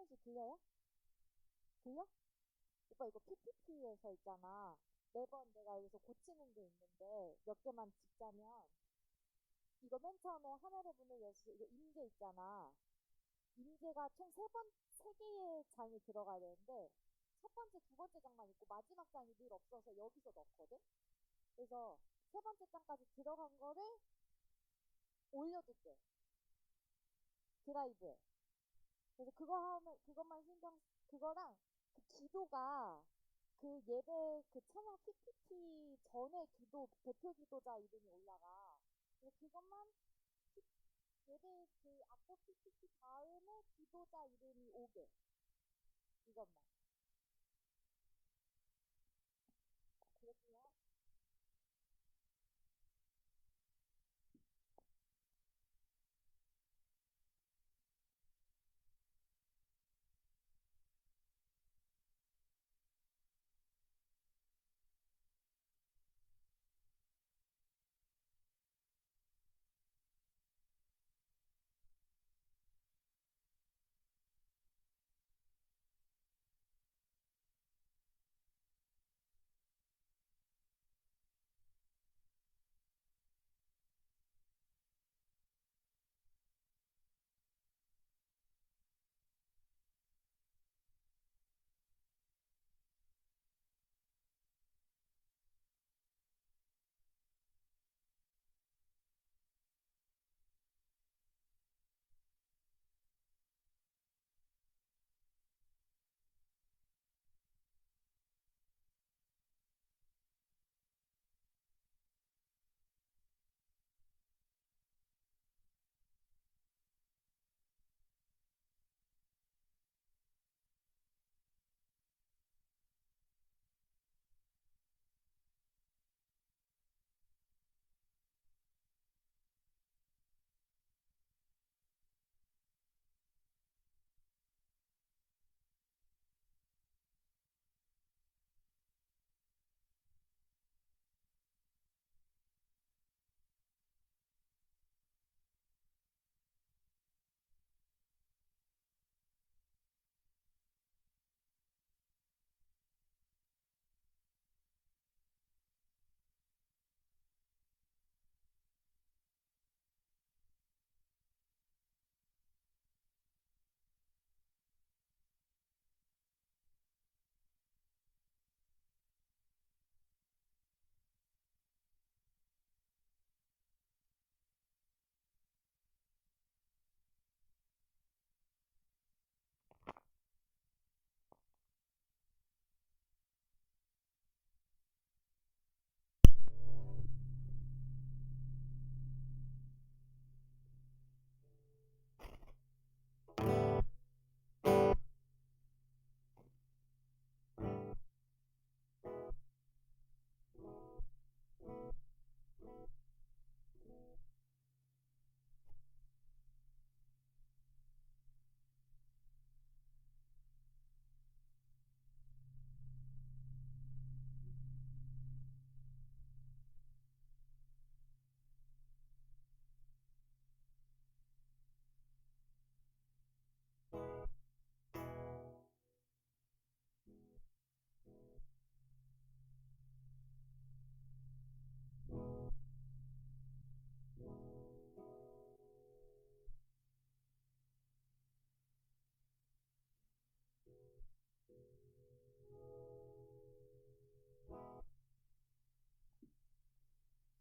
소리 들려요? 들려? 오빠 이거 PPT에서 있잖아. 매번 내가 여기서 고치는 게 있는데 몇 개만 짚자면 이거 맨 처음에 하늘의 문을 열어서 이거 임재 있잖아. 임재가 총 세 개의 장이 들어가야 되는데 첫 번째, 두 번째 장만 있고 마지막 장이 늘 없어서 여기서 넣거든? 그래서 세 번째 장까지 들어간 거를 올려줄게. 드라이브에. 그래서 그거 하면 그것만 그거랑 그 기도가 그 예배 그 찬양 PPT 전에 기도 대표 기도자 이름이 올라가. 그래서 그것만 예배 그 악보 PPT 다음에 기도자 이름이 오게. 이것만. 그랬구나.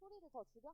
소리를 더 줄여?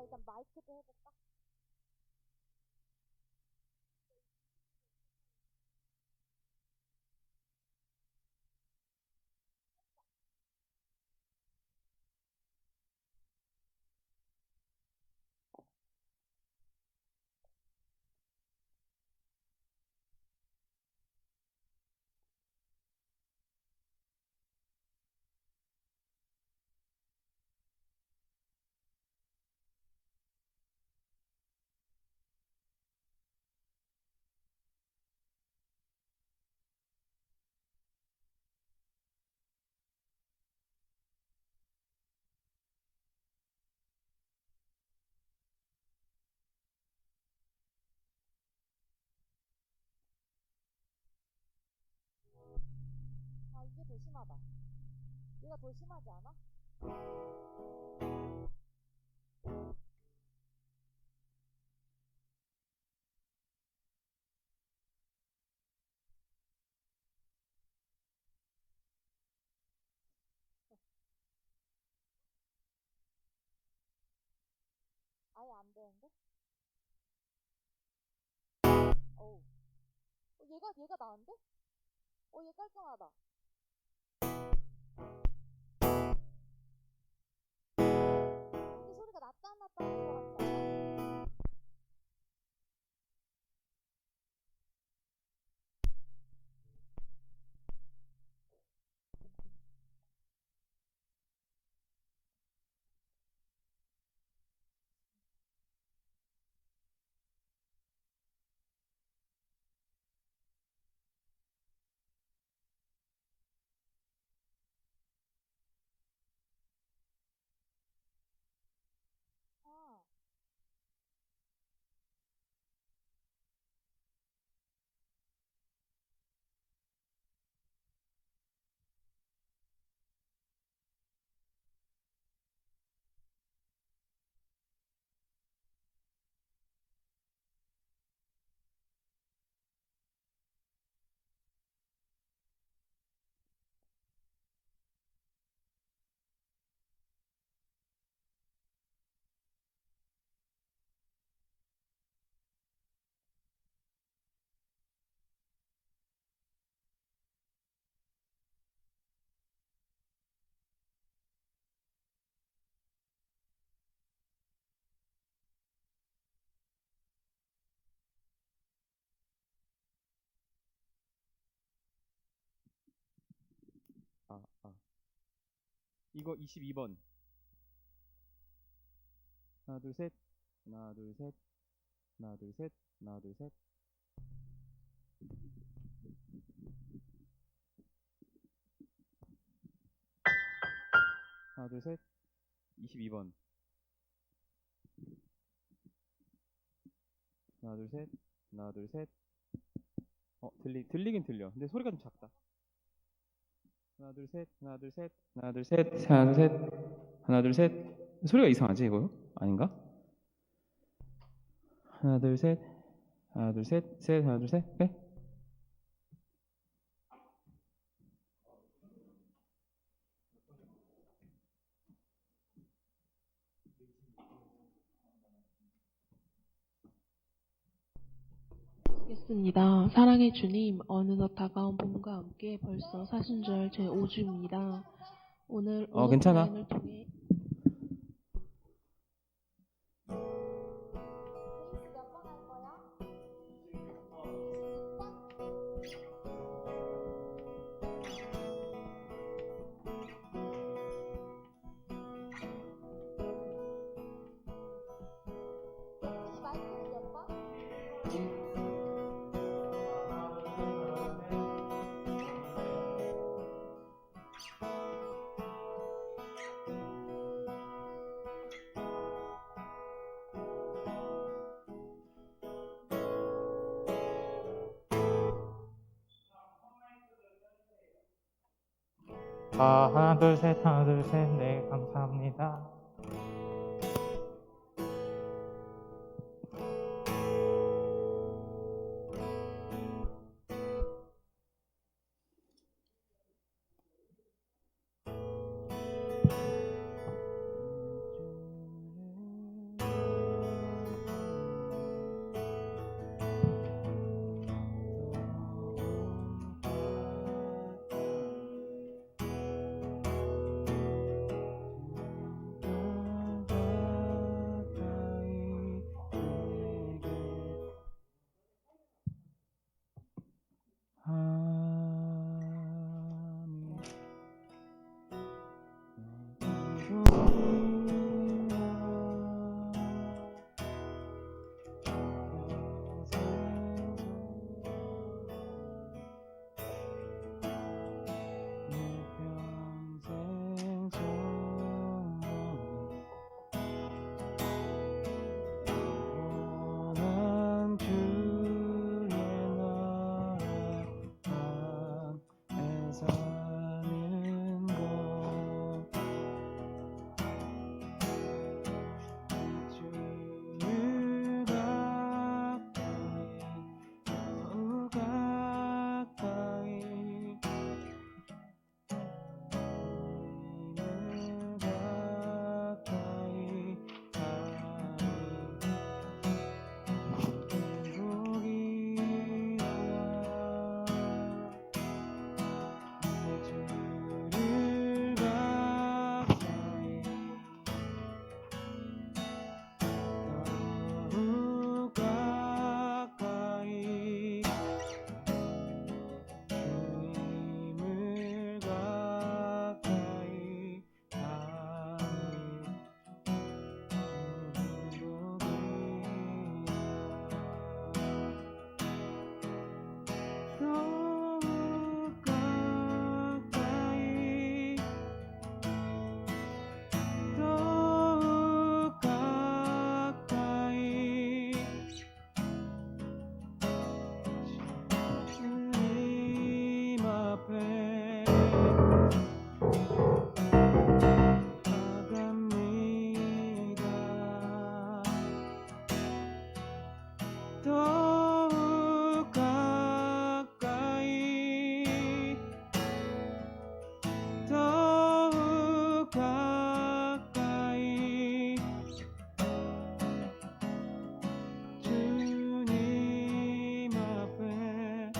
일단 마이크도 해볼까? 아, 이게 더 심하다. 얘가 더 심하지 않아? 아예 안 되는데? 어우. 얘가 나은데? 얘 깔끔하다. 근데 소리가 낮다 안 낮다 하는 것 같지 않아? 아, 아, 아. 이거 22번. 하나, 둘, 셋. 하나, 둘, 셋. 하나, 둘, 셋. 하나, 둘, 셋. 하나, 둘, 셋. 22번. 하나, 둘, 셋. 하나, 둘, 셋. 들리긴 들려. 근데 소리가 좀 작다. 하나, 둘, 셋. 하나, 둘, 셋. 하나, 둘, 셋. 하나, 둘, 셋. 하나, 둘, 셋. 소리가 이상하지, 이거? 아닌가? 하나, 둘, 셋. 하나, 둘, 셋. 셋. 하나, 둘, 셋. 네? 겠습니다. 사랑의 주님, 어느덧 다가온 봄과 함께 벌써 사순절 제5주입니다. 오늘 괜찮아. 오너플랜을 통해 베이스 몇 번 할 거야? 26번? 이 마이크는 몇 번? 하나 둘 셋 하나 둘 셋 네 감사합니다. 앞에 나갑니다. 더욱 가까이 더욱 가까이 주님 앞에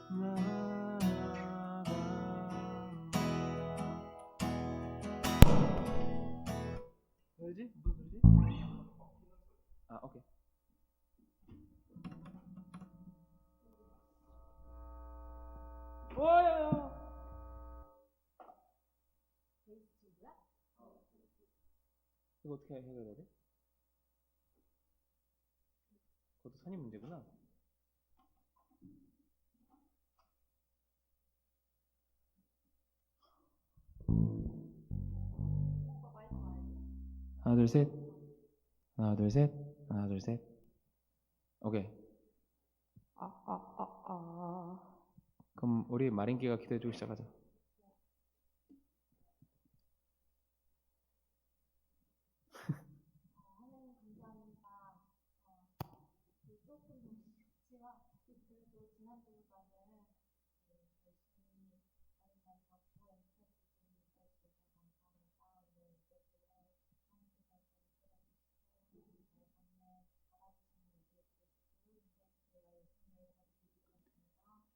나아갑니다. 뭐지? 무슨 소리지? 아, 오케이. 뭐예요? 이거 어떻게 해결해야 돼? 그것도 선임 문제구나. 하나 둘 셋. 하나 둘 셋. 하나 둘 셋. 오케이. 그럼 우리 마린기가 기대해주고 시작하자.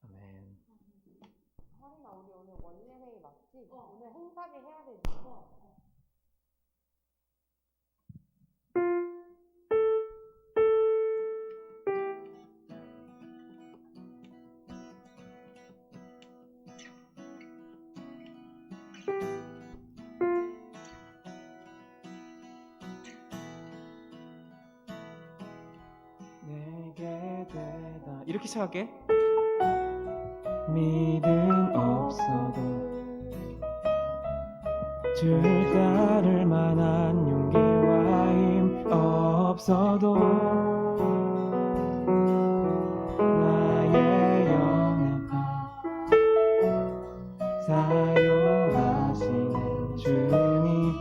아멘. 하린아, 우리 오늘 원래회의 맞지? 오늘 행사를 해야 되지? 내게 되다 이렇게 시작할게. 믿음 없어도 줄 따를 만한 용기와 힘 없어도 나의 연약함 사용하시는 주님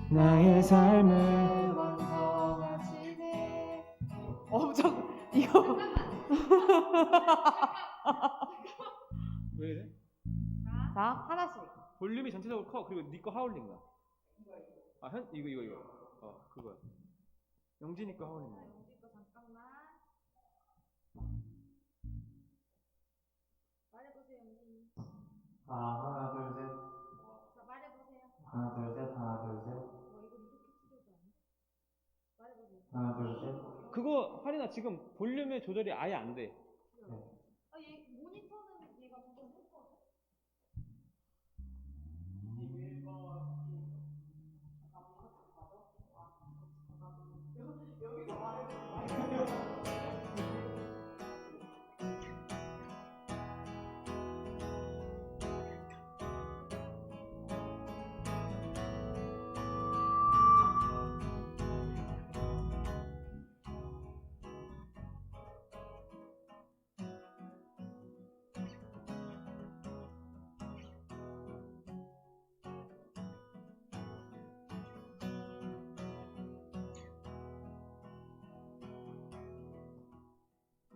나의 삶을 완성하시네. 엄청 이거 왜 이래? 자, 하나씩. 볼륨이 전체적으로 커. 그리고 네 거 하울링이야. 아, 이거. 그거야. 영진이 거 하울링이야. 하나 둘 셋. 하나 둘 셋. 하나 둘 셋. 하나 둘 셋. 그거 하린아 지금 볼륨의 조절이 아예 안 돼.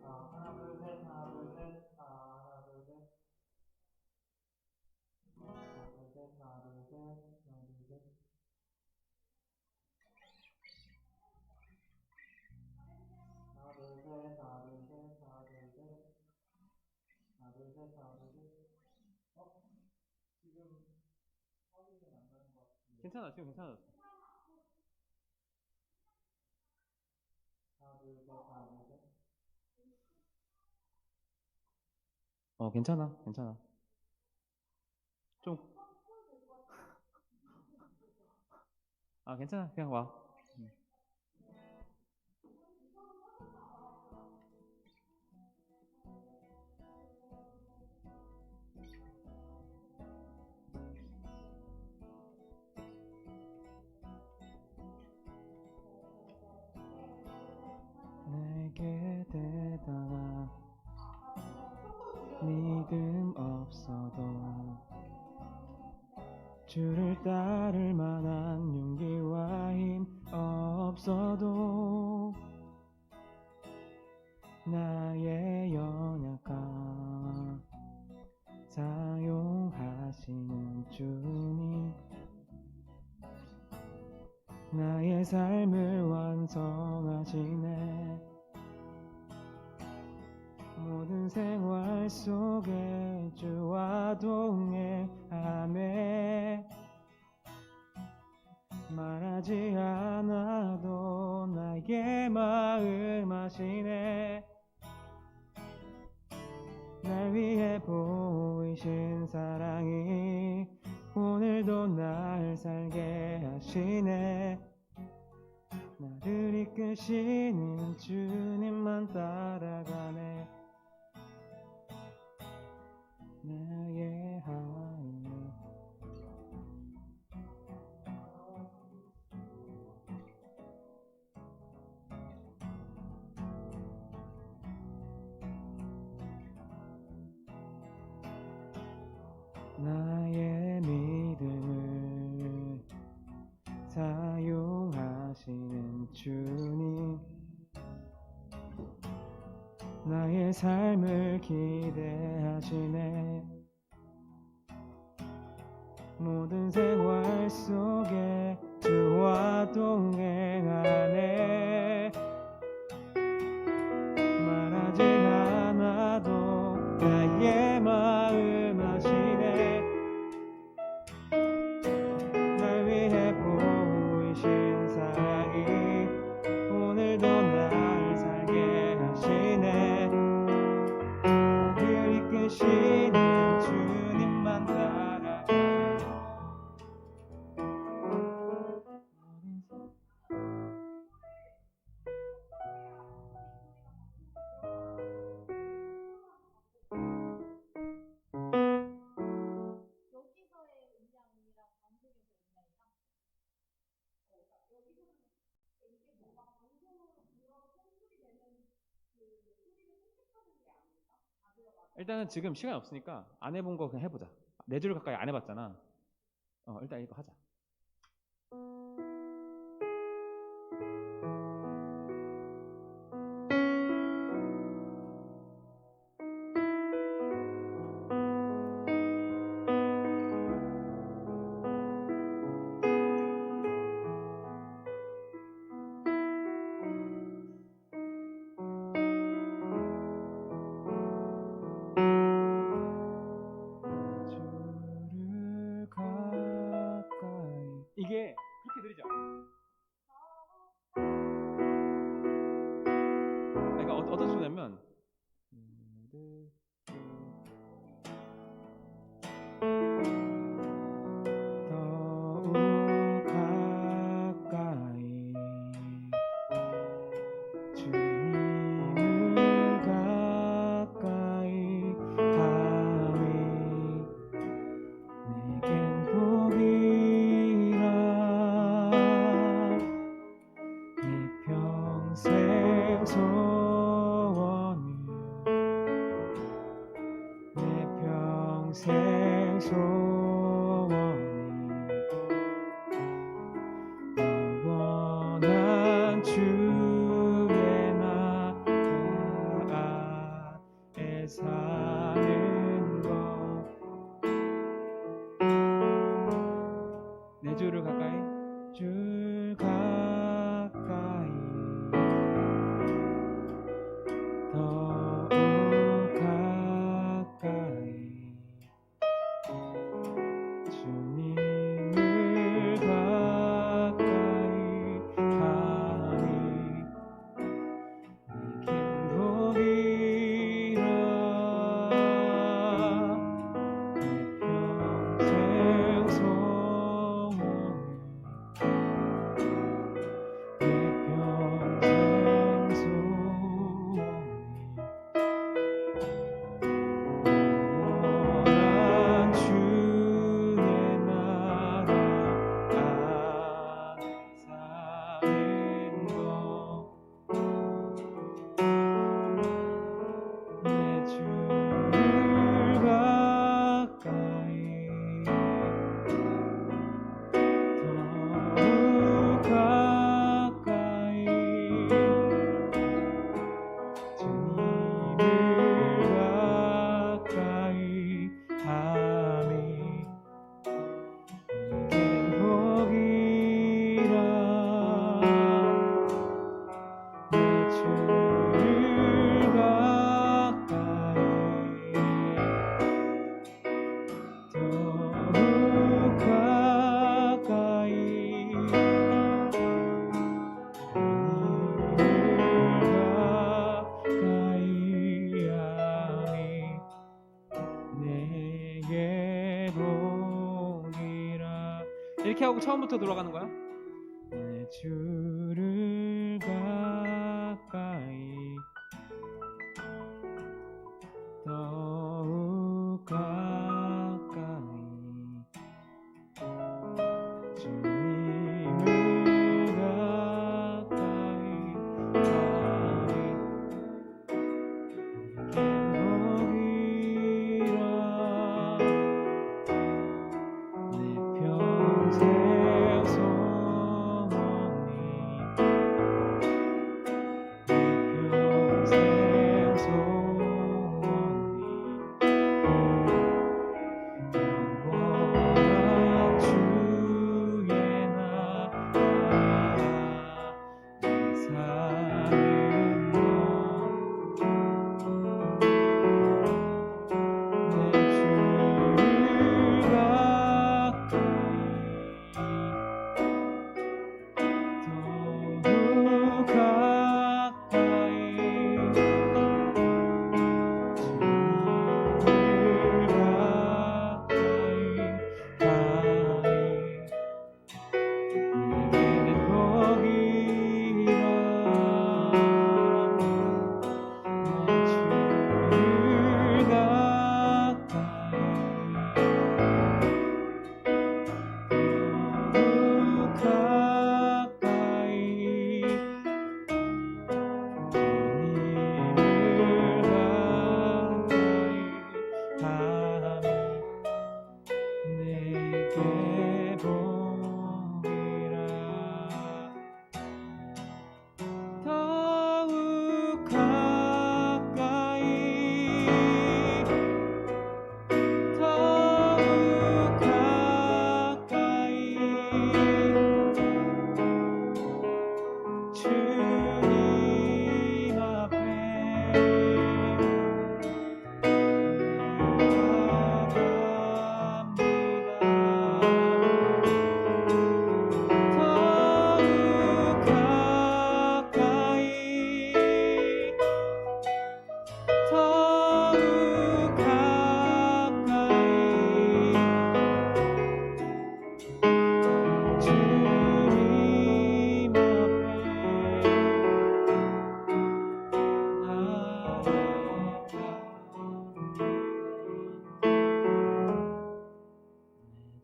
하나 둘 셋. 하나 둘 셋. 하나 둘 셋. 하나 둘 셋. 하나 둘 셋. 하나 둘 셋. 하나 둘 셋. 하나 둘 셋. 하나 둘 셋. 하나 둘 셋. 하나 둘 셋. 지금 확인이 안 나는 것 같은데. 괜찮아, 지금 괜찮아. 하나 둘 셋. 하나 둘 셋. 괜찮아, 괜찮아. 좀. 괜찮아, 그냥 와. 내게 대단한 주를 따를 만한 용기와 힘 없어도 나의 연약함 사용하시는 주님, 나의 삶을 완성하시네. 모든 생활 속에 주와 동행하네. 말하지 않아도 나의 마음 아시네. 날 위해 보이신 사랑이 오늘도 날 살게 하시네. 나를 이끄시는 주님만 따라가네. 나의 하늘 나의 믿음을 사용하시는 주님, 나의 삶을 기대하시네. 모든 생활 속에 주와 동행하네. 말하지 않아도 나의 마음 아시네. 날 위해 보이신 사랑이 오늘도 날 살게 하시네. 나를 이끄시는 주님만 따라가네. 일단은 지금 시간이 없으니까 안 해본 거 그냥 해보자. 4줄 가까이 안 해봤잖아. 일단 이거 하자. 주를 가까이. 이게 그렇게 느리지 않아. 그러니까 어떤 소리냐면 더욱 가까이 주님을 가까이 함이 내겐 복이라. 내 평생 소원을 내 평생 소원이 영원한 주의 나라에 사는 것. 내 주를 가까이 줄 가까이 더욱 가까이 주님을 가까이 하니 내겐 복이라. 하고 처음부터 돌아가는 거야. 내 주를 가까이 더욱 가까이 주님을 가까이 가리 내 평생 소원이 내 평생 소원이 영원한 주의 나라 내 삶은 내 주를 가까이 더욱 가까이 주님을 가까이 내게는 거기라 내 주를 가까이 더욱 가까이 주님을 가까이 함이 내게 복이라 더욱 가까이 더욱 가까이 주님 앞에 나갑니다. 더욱 가까이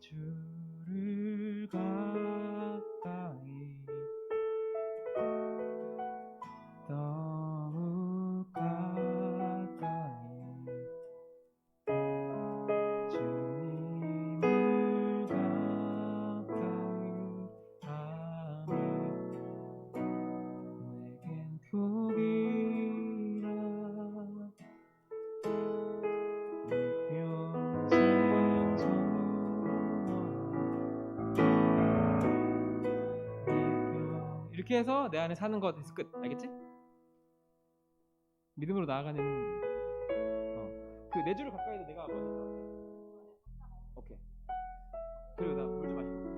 주님 내 주를 가까이 더욱 가까이 주님을 가까이 함이 내겐 복이라 내 평생 소원 이렇게 해서 내 안에 사는 것 해서 끝. 알겠지? 믿음으로 나아가는 그 내 주를 가까이도 내가 먼저 들어갈게. 오케이. 그리고 나 물 좀 마시고.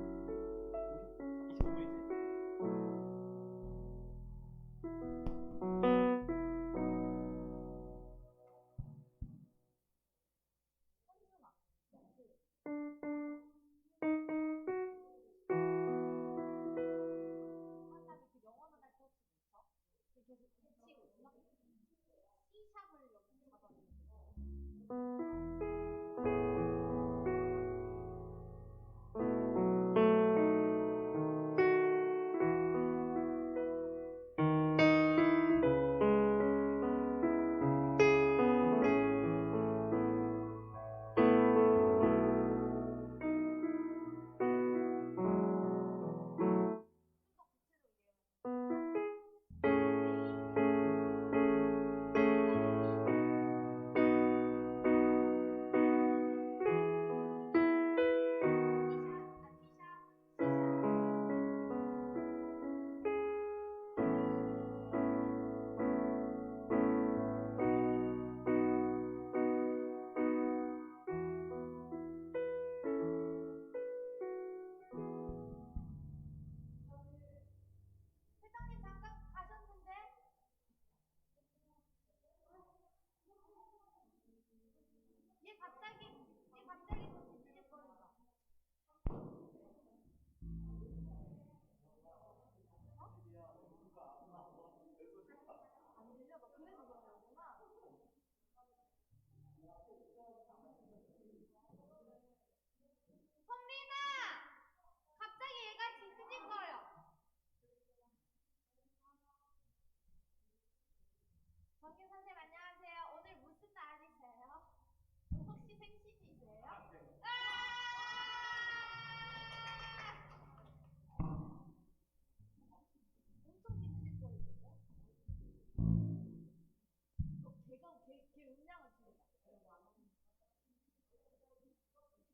25분이지.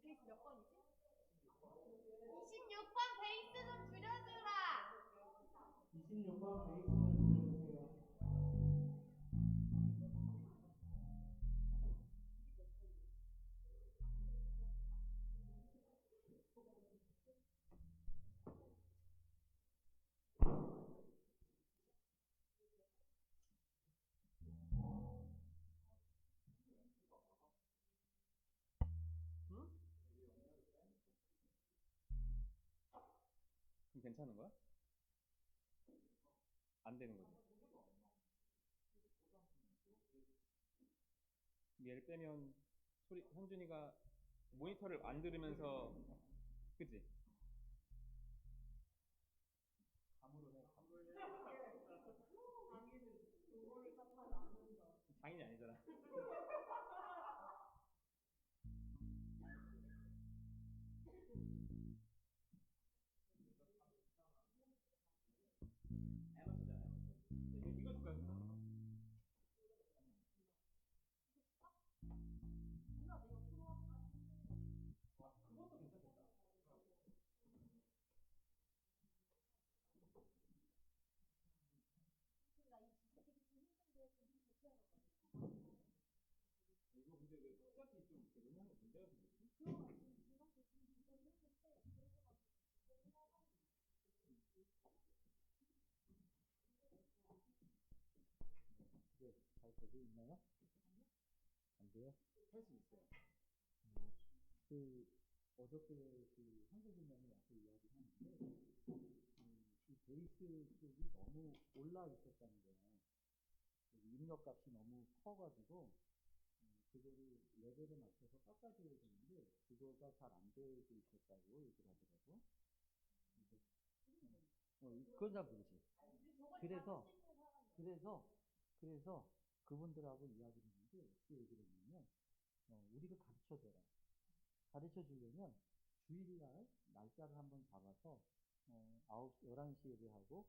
베이스 몇 번이지? 26번 베이스 좀 줄여주라. 26번 베이스를 들어주세요. 그럼 괜찮은 거야? 안 되는 거지. 얘를 빼면 소리 현준이가 모니터를 안 들으면서 그지? 감으로 해. 장인이 아니잖아. 에너지잖아. 이거 줄까요? 그것도 괜찮겠다. 이거 근데 왜 갑자기 좀 이렇게 음향이 문제가 생겼지? 네, 잘 되고 있나요? 안 돼요? 할 수 있어요. 그 어저께 그 한국인연이 와서 이야기를 하는데 이 베이스 쪽이 너무 올라 있었다는 거예요. 입력값이 너무 커가지고 그거를 레벨에 맞춰서 깎아줘야 되는데 그거가 잘 안 되고 있었다고 얘기를 하더라고. 그건 잘 모르지. 그래서 그분들하고 이야기를 했는데 어떻게 얘기를 했냐면 우리가 가르쳐줘라. 가르쳐 주려면 주일날 날짜를 한번 잡아서 11시 예배하고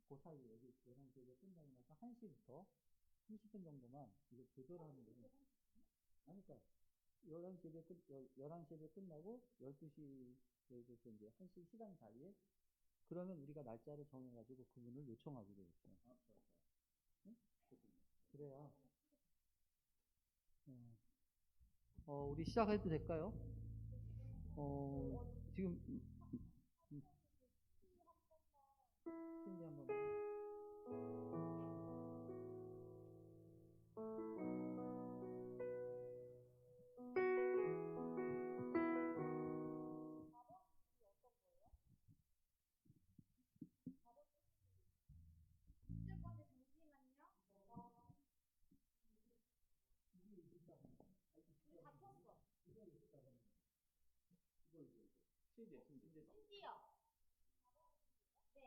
그 사이에 여기 11시 예배 끝나고 나서 1시부터 30분 정도만 이거 조절하는 거예요. 그러니까 11시 예배 끝나고 12시에서 이제 1시 시간 사이에 그러면 우리가 날짜를 정해가지고 그분을 요청하기로 했어요. 응? 그래야 우리 시작해도 될까요? 지금 신디 한 번만. 신지요. 네.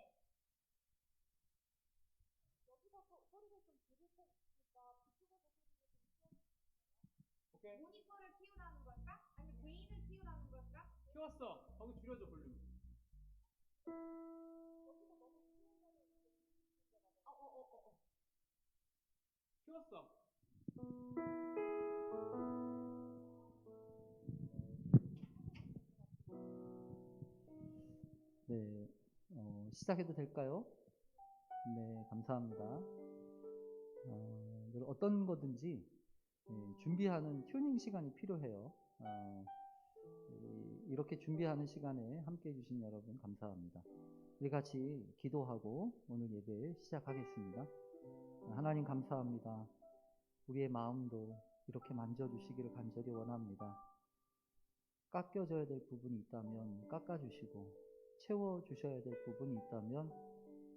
여기서 소리를 좀 줄일 테니까 그쪽에서 소리를 좀 키워주세요. 오케이. 모니터를 키우라는 걸까? 아니 개인을 키우라는 걸까? 키웠어. 거기 줄여줘 볼륨. 여기서 너무 키우면은 이게 문제가 돼. 키웠어. 네, 시작해도 될까요? 네, 감사합니다. 늘 어떤 거든지 준비하는 튜닝 시간이 필요해요. 이렇게 준비하는 시간에 함께 해주신 여러분 감사합니다. 우리 같이 기도하고 오늘 예배 시작하겠습니다. 하나님 감사합니다. 우리의 마음도 이렇게 만져주시기를 간절히 원합니다. 깎여져야 될 부분이 있다면 깎아주시고 채워주셔야 될 부분이 있다면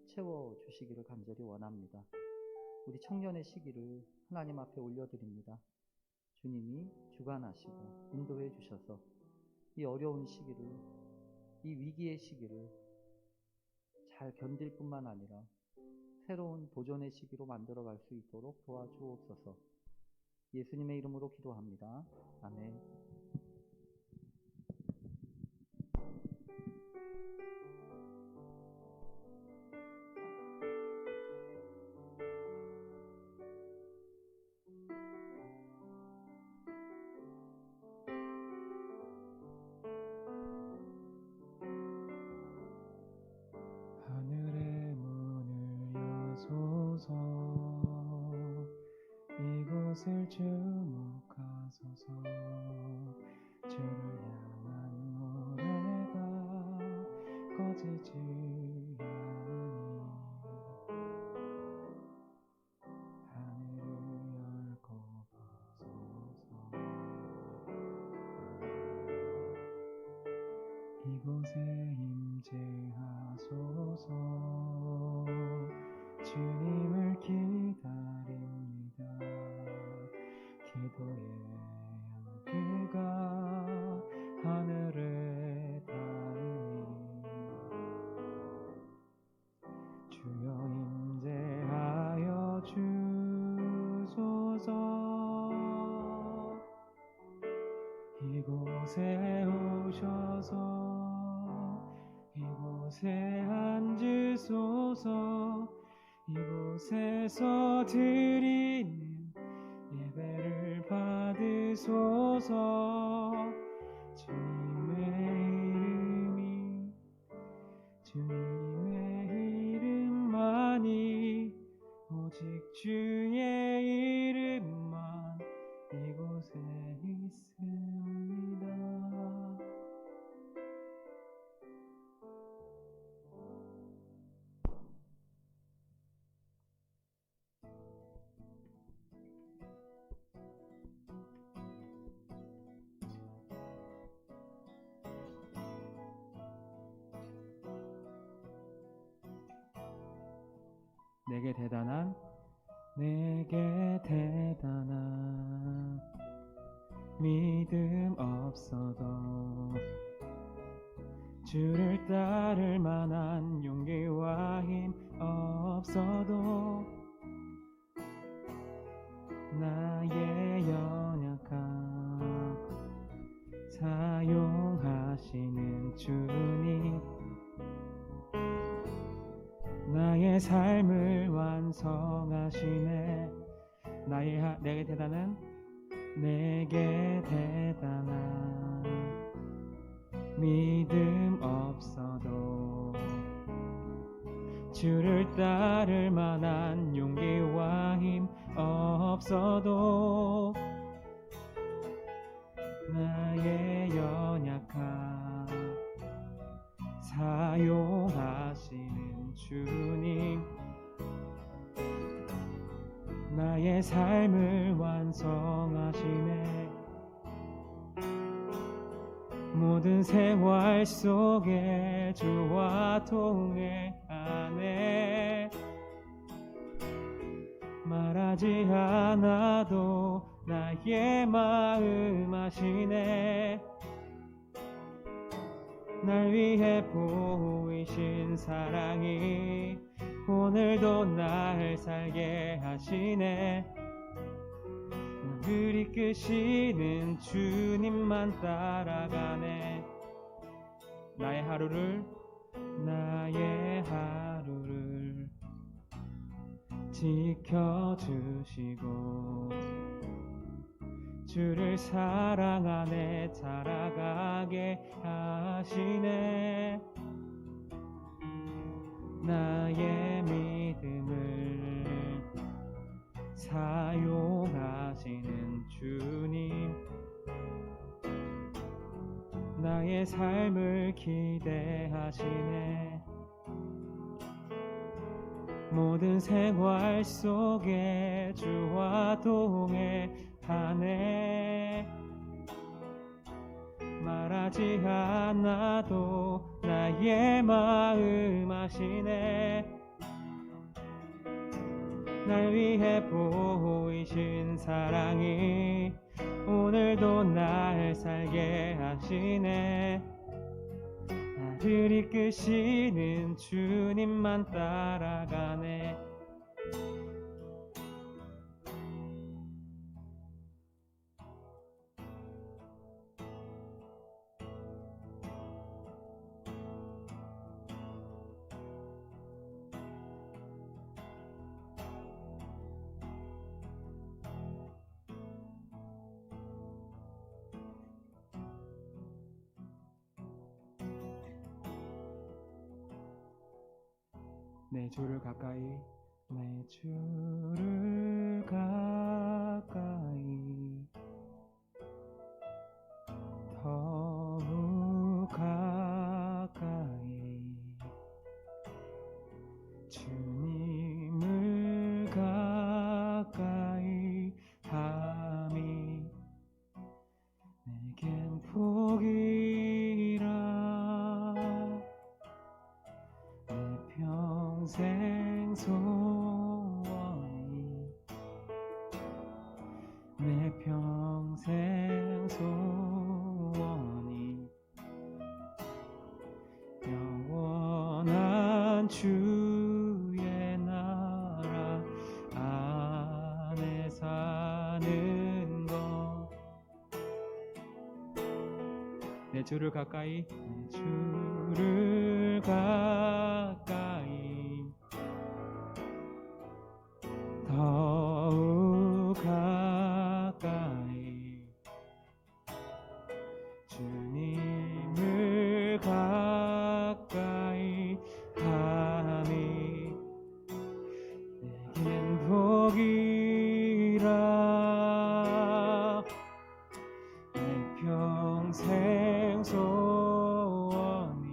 채워주시기를 간절히 원합니다. 우리 청년의 시기를 하나님 앞에 올려드립니다. 주님이 주관하시고 인도해 주셔서 이 어려운 시기를, 이 위기의 시기를 잘 견딜 뿐만 아니라 새로운 도전의 시기로 만들어갈 수 있도록 도와주옵소서. 예수님의 이름으로 기도합니다. 아멘. 이곳을 주목하소서. 주를 향한 노래가 꺼지지 않으니 하늘을 열고 보소서. 이곳에 임재하소서. 주님을 기다립니다. 기도의 향기가 하늘에 닿으니 주여 임재하여 주소서. 이곳에 오셔서 이곳에 앉으소서. 이곳에서 드리는 예배를 받으소서. 주님의 이름만이 오직 주의 이름만 이곳에 있습니다. 내게 대단한 믿음 없어도 주를 따를 만한 용기와 힘 없어도 나의 연약함 사용하시는 주님, 나의 삶을 완성하시네. 내게 대단한 믿음 없어도 주를 따를 만한 용기와 힘 없어도 나의 연약함 사용하시는 주님, 나의 삶을 완성하시네. 모든 생활 속에 주와 동행하네. 말하지 않아도 나의 마음 아시네. 날 위해 보이신 사랑이 오늘도 날 살게 하시네. 나를 이끄시는 주님만 따라가네. 나의 하루를 지켜주시고 주를 사랑 안에 자라가게 하시네. 나의 믿음을 사용하시는 주님, 나의 삶을 기대하시네. 모든 생활 속에 주와 동행하네. 말하지 않아도 나의 마음 아시네. 날 위해 보이신 사랑이 오늘도 날 살게 하시네. 나를 이끄시는 주님만 따라가네. 내 주를 가까이 내 평생 소원이 영원한 주의 나라 안에 사는 것. 내 주를 가까이, 내 주를 가까이, 더욱 가까이, 주님을 가까이 함이 내겐 복이라. 내 평생 소원이,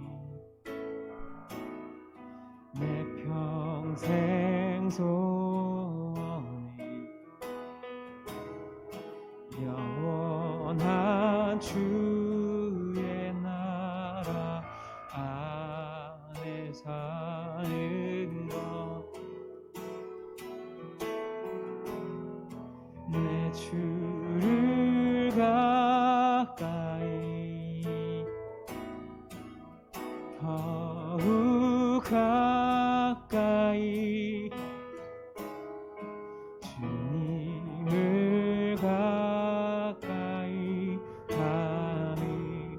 내 평생 소원이 영원한 주의 나라 안에 사는 것. 내 주를 가까이, 더욱 가까이, 주님을 가까이 함이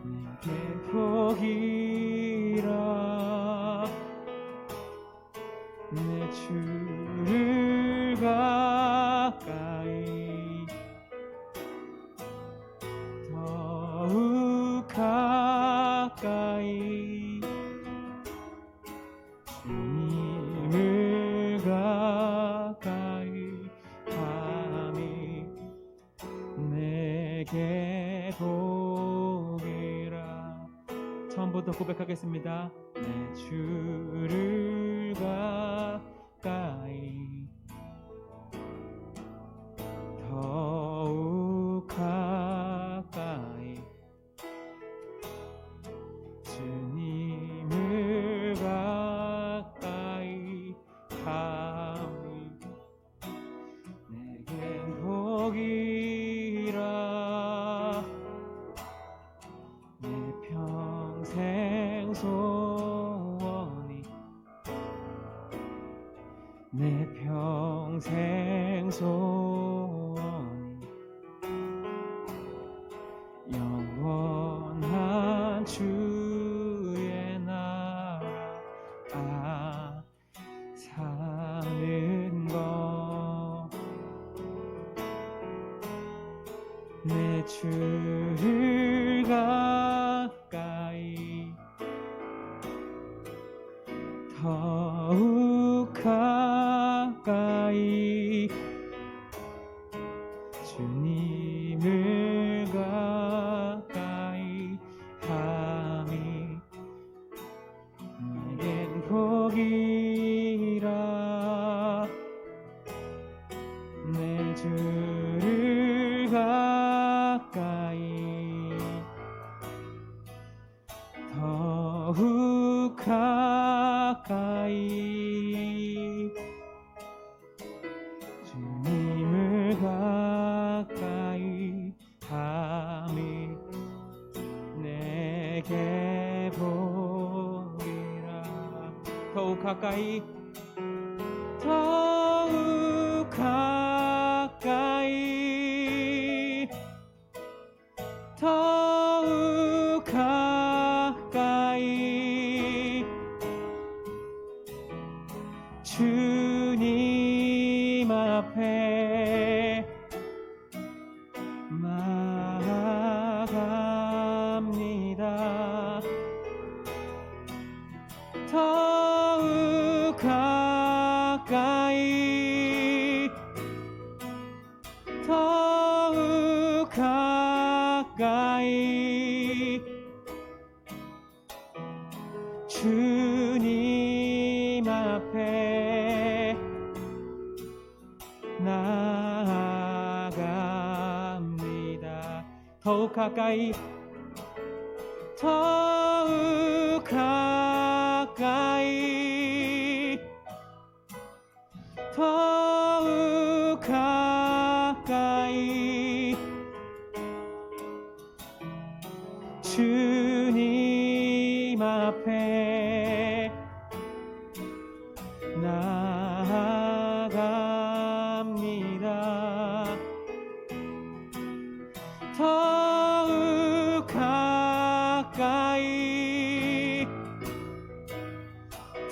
내게 복이라. 내 주를 가까이, 더욱 가까이, 주님을 가까이 함이 내게 복이라. 처음부터 고백하겠습니다. 내 주를 가까이, 더욱 가까이, 주님을 가까이 함이 내겐 복이라. 내 평생 소원이, 내 평생 소원이 영원한 주의 나라 사는 것. 내 주를 가까이, 더욱 가까이, 주님을 가까이 함이 내겐 복이라. 내 주를 가까이, 더욱 가까이, 주님을 가까이 함이 내게 복이라. 더욱 가까이, 더욱 가까이, 더욱 가까이, 주님 앞에 나아갑니다. 더욱 가까이, 더욱 가까이, 주님 앞에 나아갑니다. 더욱 가까이, 더욱 가까이, 더욱 가까이, 가까이 주님 앞에 나아갑니다. 더욱 가까이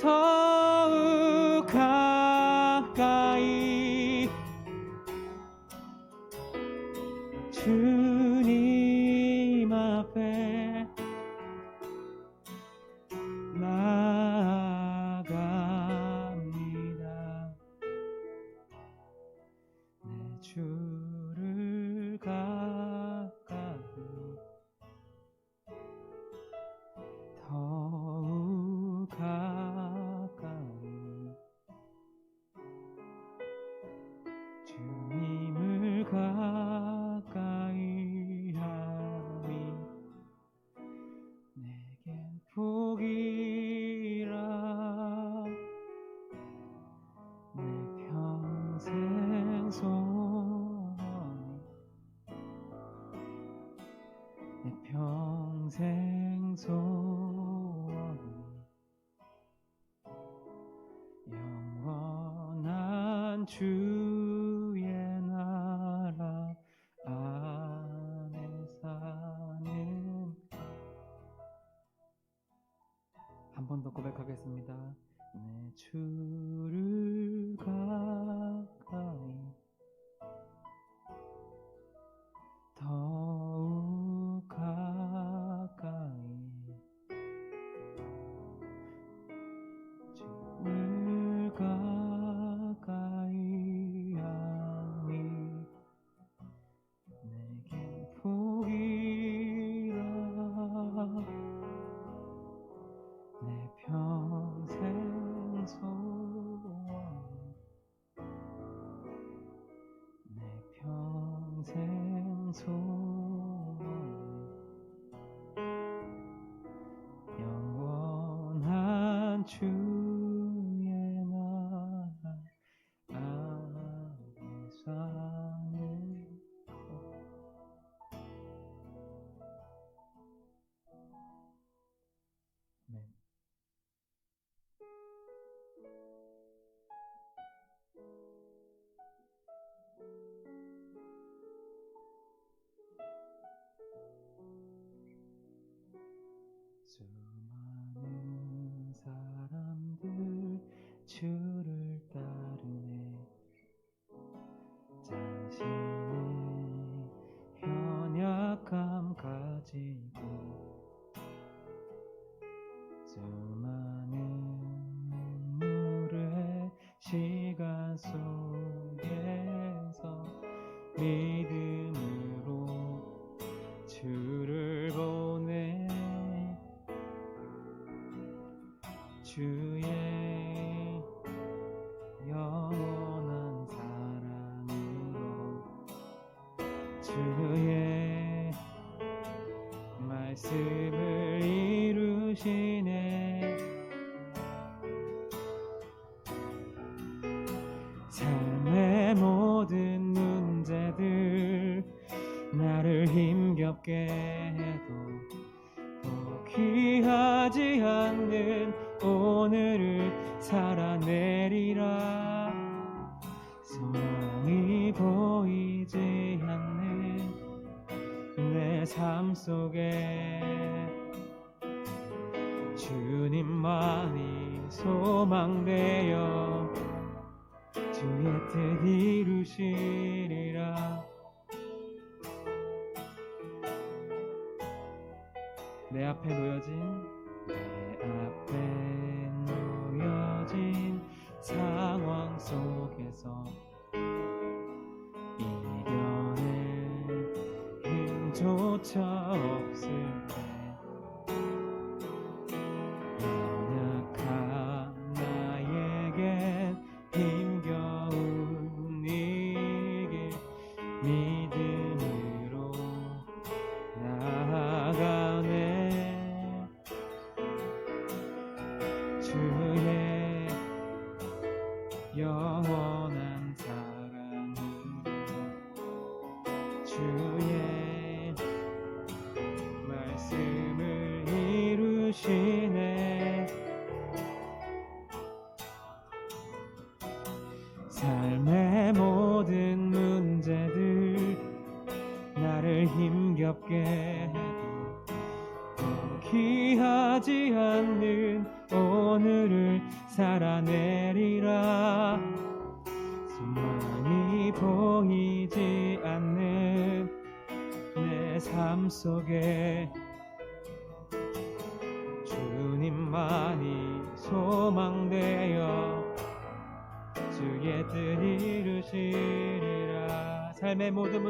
더욱 가까이 주님 앞에 나아갑니다. 내 주를 가까이 더욱 가까이 주님을 가까이 하니 내겐 복이라 내 평생 소원이 내 평생 소원이 영원한 주의 나라 안에 사는 한 번 더 고백하겠습니다. 내 주를 가까이 더욱 가까이 주를 가까이 하니 내겐 복이라 내 평생 소원 내 평생 소원 영원한 주의 나라 안에 사는 아멘. 수많은 사람들 주를 따르네 자신의 연약함 가지고 수많은 눈물의 시간 속에서 믿음으로 주를 보내 주의 영원한 사랑으로 주의 말씀을 이루시네 삶의 모든 문제들 나를 힘겹게 해도 포기하지 않는 오늘을 살아내리라 소망이 보이지 않는 내 삶 속에 주님만이 소망되어 주의 뜻 이루시리라 내 앞에 놓여진 상황 속에서 이겨낼 힘조차 없을 때 연약한 나에겐 힘겨운 이 길 믿음으로 나아가네 주의 영원한 사랑으로 주의 말씀을 이루시네. 삶의 모든 문제들 나를 힘겹게 해도 포기하지 않는 오늘을 살아내리라. 소망이 보이지 않는 내 삶 속에 주님만이 소망되어 주의 뜻 이루시리라. 삶의 모든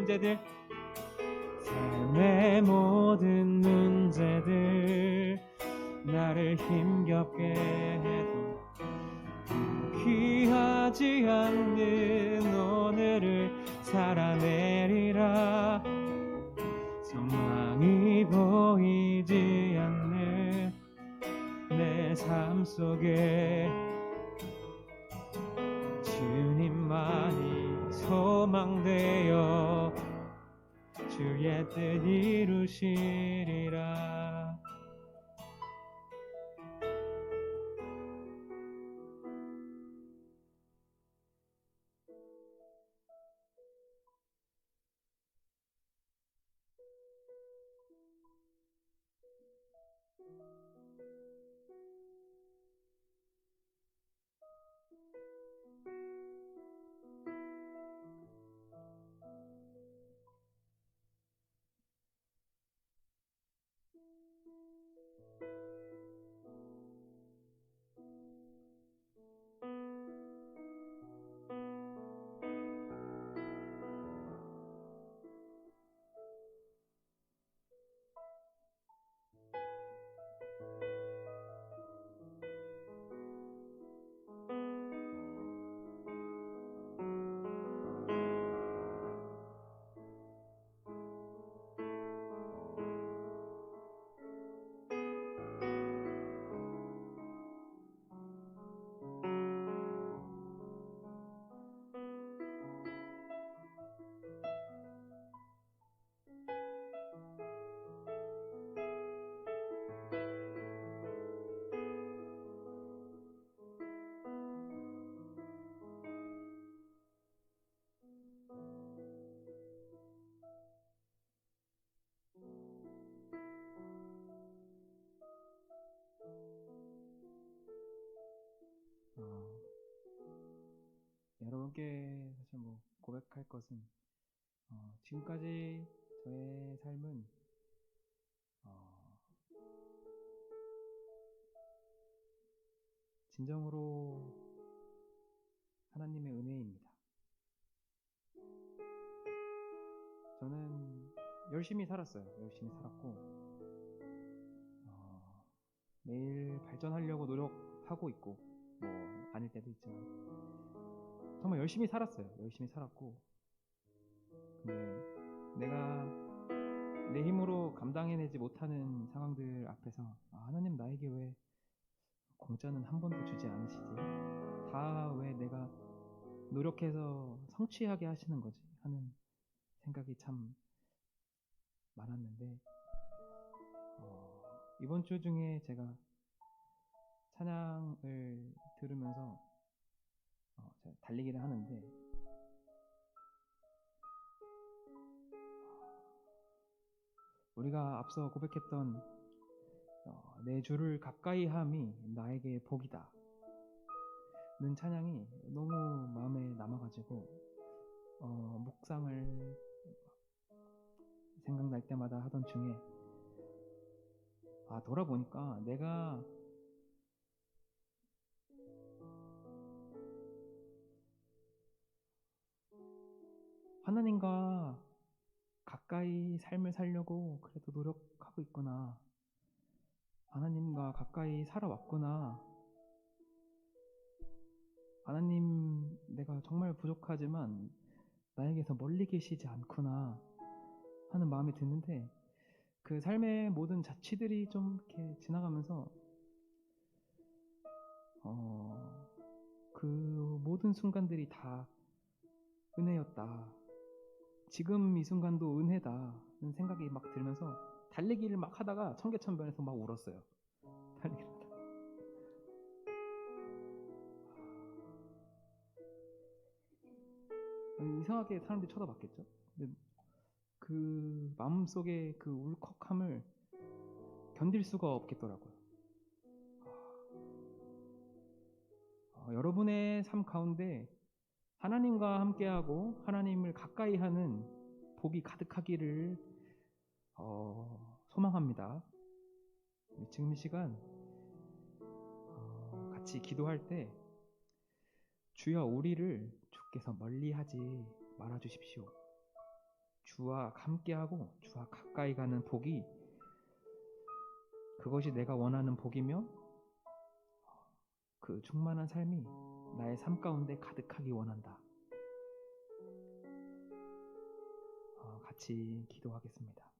문제들 나를 힘겹게 해도 포기하지 않는 오늘을 살아내리라. 소망이 보이지 않는 내 삶 속에 주님만이 소망되어 주의 뜻 이루시리라. 여러분께 사실 고백할 것은 지금까지 저의 삶은 진정으로 하나님의 은혜입니다. 저는 열심히 살았어요. 열심히 살았고 매일 발전하려고 노력하고 있고 아닐 때도 있지만 정말 열심히 살았어요. 열심히 살았고 근데 내가 내 힘으로 감당해내지 못하는 상황들 앞에서 하나님 나에게 왜 공짜는 한 번도 주지 않으시지? 다 왜 내가 노력해서 성취하게 하시는 거지? 하는 생각이 참 많았는데 이번 주 중에 제가 찬양을 들으면서 제가 달리기를 하는데 우리가 앞서 고백했던 내 주를 가까이 함이 나에게 복이다 는 찬양이 너무 마음에 남아가지고 묵상을 생각날 때마다 하던 중에 돌아보니까 내가 하나님과 가까이 삶을 살려고 그래도 노력하고 있구나. 하나님과 가까이 살아왔구나. 하나님, 내가 정말 부족하지만 나에게서 멀리 계시지 않구나 하는 마음이 드는데 그 삶의 모든 자취들이 좀 이렇게 지나가면서 그 모든 순간들이 다 은혜였다. 지금 이 순간도 은혜다는 생각이 막 들면서 달리기를 막 하다가 청계천변에서 막 울었어요. 달리기를 하다가. 이상하게 사람들이 쳐다봤겠죠? 근데 그 마음속에 그 울컥함을 견딜 수가 없겠더라고요. 여러분의 삶 가운데 하나님과 함께하고 하나님을 가까이 하는 복이 가득하기를 소망합니다. 지금 이 시간 같이 기도할 때 주여 우리를 주께서 멀리하지 말아주십시오. 주와 함께하고 주와 가까이 가는 복이 그것이 내가 원하는 복이며 그 충만한 삶이 나의 삶 가운데 가득하기 원한다. 같이 기도하겠습니다.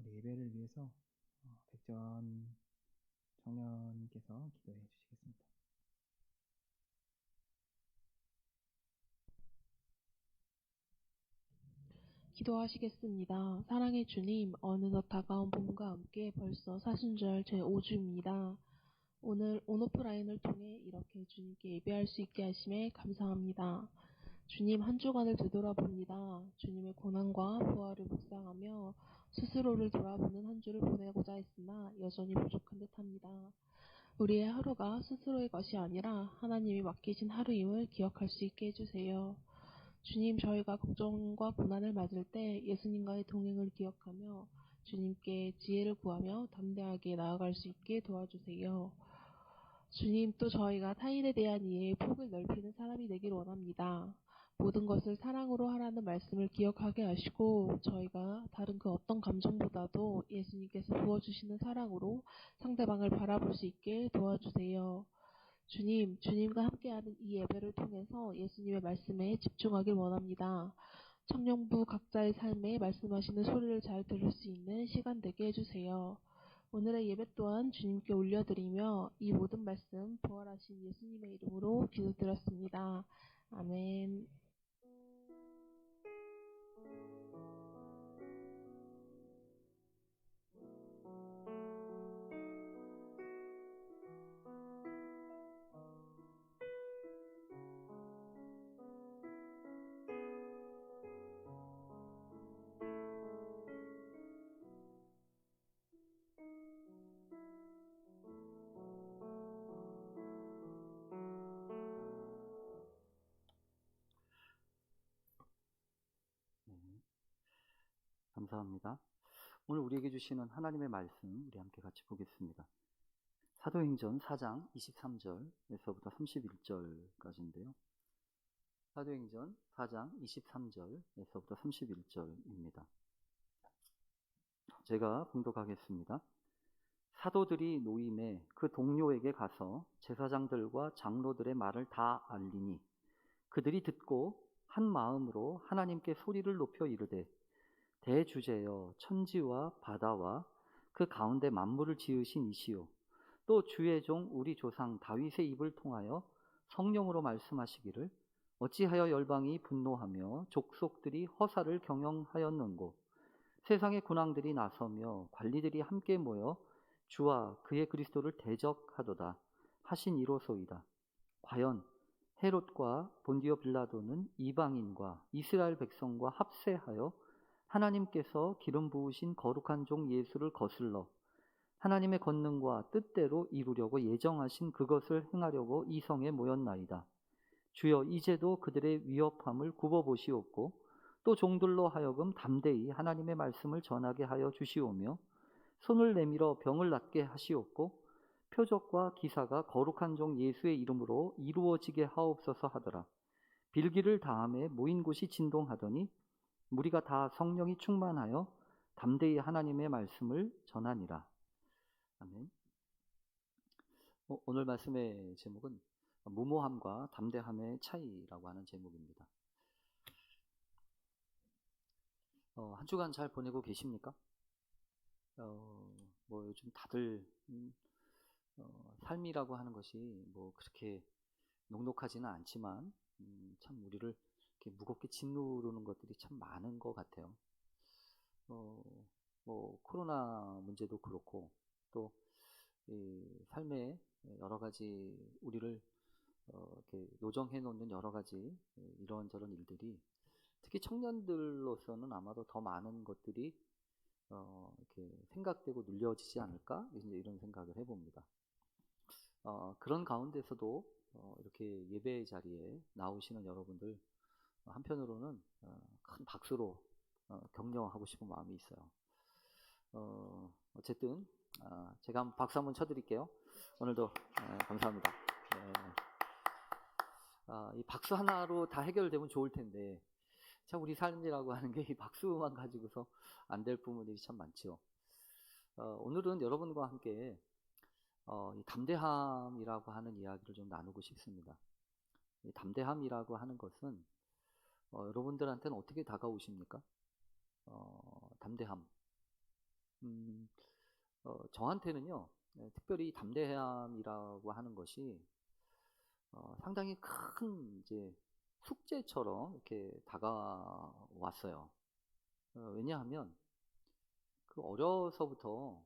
우리 예배를 위해서 백전 청년께서 기도해 주시겠습니다. 기도하시겠습니다. 사랑의 주님, 어느덧 다가온 봄과 함께 벌써 사순절 제5주입니다. 오늘 온오프라인을 통해 이렇게 주님께 예배할 수 있게 하심에 감사합니다. 주님, 한 주간을 되돌아봅니다. 주님의 고난과 부활을 묵상하며 스스로를 돌아보는 한 주를 보내고자 했으나 여전히 부족한 듯합니다. 우리의 하루가 스스로의 것이 아니라 하나님이 맡기신 하루임을 기억할 수 있게 해주세요. 주님, 저희가 걱정과 고난을 맞을 때 예수님과의 동행을 기억하며 주님께 지혜를 구하며 담대하게 나아갈 수 있게 도와주세요. 주님, 또 저희가 타인에 대한 이해의 폭을 넓히는 사람이 되길 원합니다. 모든 것을 사랑으로 하라는 말씀을 기억하게 하시고 저희가 다른 그 어떤 감정보다도 예수님께서 부어주시는 사랑으로 상대방을 바라볼 수 있게 도와주세요. 주님, 주님과 함께하는 이 예배를 통해서 예수님의 말씀에 집중하길 원합니다. 청년부 각자의 삶에 말씀하시는 소리를 잘 들을 수 있는 시간 되게 해주세요. 오늘의 예배 또한 주님께 올려드리며 이 모든 말씀 부활하신 예수님의 이름으로 기도드렸습니다. 아멘. 감사합니다. 오늘 우리에게 주시는 하나님의 말씀 우리 함께 같이 보겠습니다. 사도행전 4장 23절에서부터 31절까지인데요. 사도행전 4장 23절에서부터 31절입니다. 제가 봉독하겠습니다. 사도들이 노임에 그 동료에게 가서 제사장들과 장로들의 말을 다 알리니 그들이 듣고 한 마음으로 하나님께 소리를 높여 이르되 대주제여 천지와 바다와 그 가운데 만물을 지으신 이시요 또 주의 종 우리 조상 다윗의 입을 통하여 성령으로 말씀하시기를 어찌하여 열방이 분노하며 족속들이 허사를 경영하였는고 세상의 군왕들이 나서며 관리들이 함께 모여 주와 그의 그리스도를 대적하도다 하신 이로소이다. 과연 헤롯과 본디오 빌라도는 이방인과 이스라엘 백성과 합세하여 하나님께서 기름 부으신 거룩한 종 예수를 거슬러 하나님의 권능과 뜻대로 이루려고 예정하신 그것을 행하려고 이 성에 모였나이다. 주여 이제도 그들의 위협함을 굽어보시옵고 또 종들로 하여금 담대히 하나님의 말씀을 전하게 하여 주시오며 손을 내밀어 병을 낫게 하시옵고 표적과 기사가 거룩한 종 예수의 이름으로 이루어지게 하옵소서 하더라. 빌기를 다함에 모인 곳이 진동하더니 무리가 다 성령이 충만하여 담대히 하나님의 말씀을 전하니라. 아멘. 오늘 말씀의 제목은 무모함과 담대함의 차이라고 하는 제목입니다. 한 주간 잘 보내고 계십니까? 뭐 요즘 다들 삶이라고 하는 것이 뭐 그렇게 녹록하지는 않지만 참 우리를 이렇게 무겁게 짓누르는 것들이 참 많은 것 같아요. 뭐 코로나 문제도 그렇고 또 이 삶의 여러 가지 우리를 이렇게 노정해 놓는 여러 가지 이런저런 일들이 특히 청년들로서는 아마도 더 많은 것들이 이렇게 생각되고 눌려지지 않을까 이제 이런 생각을 해봅니다. 그런 가운데서도 이렇게 예배 자리에 나오시는 여러분들 한편으로는 큰 박수로 격려하고 싶은 마음이 있어요. 어쨌든 제가 한번 박수 한번 쳐드릴게요. 오늘도 감사합니다. 이 박수 하나로 다 해결되면 좋을 텐데 참 우리 삶이라고 하는 게 이 박수만 가지고서 안 될 부분들이 참 많죠. 오늘은 여러분과 함께 이 담대함이라고 하는 이야기를 좀 나누고 싶습니다. 이 담대함이라고 하는 것은 여러분들한테는 어떻게 다가오십니까? 담대함. 저한테는요, 특별히 이 담대함이라고 하는 것이 상당히 큰 이제 숙제처럼 이렇게 다가왔어요. 왜냐하면 그 어려서부터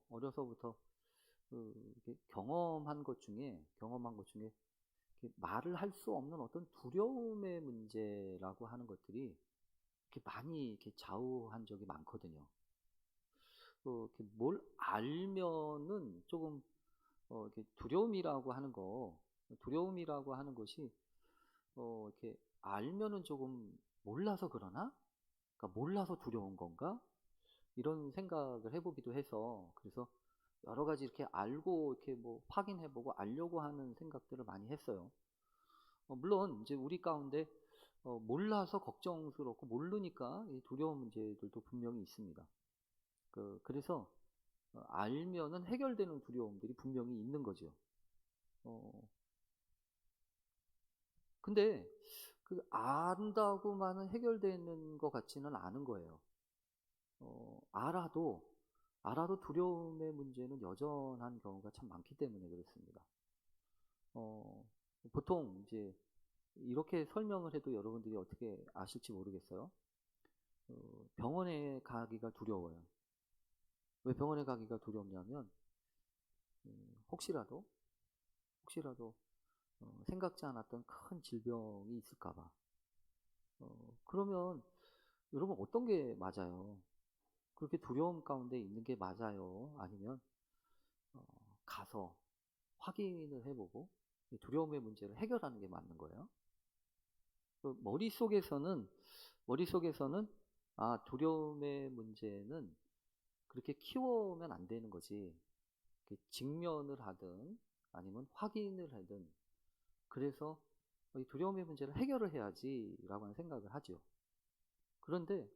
이렇게 경험한 것 중에 이렇게 말을 할 수 없는 어떤 두려움의 문제라고 하는 것들이 이렇게 많이 이렇게 좌우한 적이 많거든요. 이렇게 뭘 알면은 조금 이렇게 두려움이라고 하는 것이 이렇게 알면은 조금 몰라서 그러나? 그러니까 몰라서 두려운 건가? 이런 생각을 해보기도 해서 그래서 여러 가지 이렇게 알고 이렇게 뭐 확인해보고 알려고 하는 생각들을 많이 했어요. 물론 이제 우리 가운데 몰라서 걱정스럽고 모르니까 이 두려운 문제들도 분명히 있습니다. 그래서 알면은 해결되는 두려움들이 분명히 있는 거죠. 근데 그 안다고만은 해결되는 것 같지는 않은 거예요. 알아도 두려움의 문제는 여전한 경우가 참 많기 때문에 그렇습니다. 보통 이제 이렇게 설명을 해도 여러분들이 어떻게 아실지 모르겠어요. 병원에 가기가 두려워요. 왜 병원에 가기가 두렵냐면 혹시라도 생각지 않았던 큰 질병이 있을까봐. 그러면 여러분 어떤 게 맞아요? 그렇게 두려움 가운데 있는 게 맞아요? 아니면 가서 확인을 해보고 두려움의 문제를 해결하는 게 맞는 거예요? 머릿속에서는 두려움의 문제는 그렇게 키워오면 안 되는 거지. 직면을 하든 아니면 확인을 하든 그래서 이 두려움의 문제를 해결을 해야지라고 하는 생각을 하죠. 그런데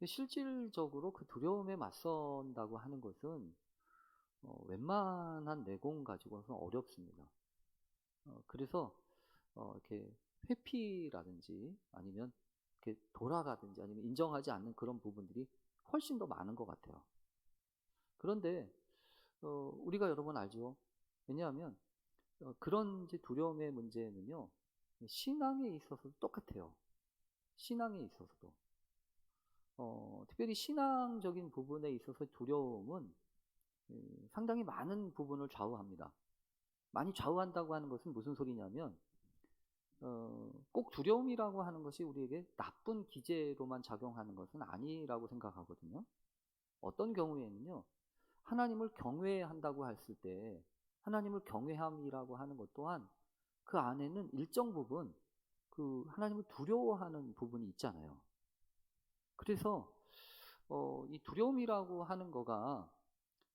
실질적으로 그 두려움에 맞선다고 하는 것은 웬만한 내공 가지고는 어렵습니다. 그래서 이렇게 회피라든지 아니면 이렇게 돌아가든지 아니면 인정하지 않는 그런 부분들이 훨씬 더 많은 것 같아요. 그런데 우리가 여러분 알죠? 왜냐하면 그런 이제 두려움의 문제는요, 신앙에 있어서도 똑같아요. 신앙에 있어서도. 특별히 신앙적인 부분에 있어서 두려움은 상당히 많은 부분을 좌우합니다. 많이 좌우한다고 하는 것은 무슨 소리냐면 꼭 두려움이라고 하는 것이 우리에게 나쁜 기제로만 작용하는 것은 아니라고 생각하거든요. 어떤 경우에는요, 하나님을 경외한다고 했을 때 하나님을 경외함이라고 하는 것 또한 그 안에는 일정 부분 그 하나님을 두려워하는 부분이 있잖아요. 그래서 이 두려움이라고 하는 거가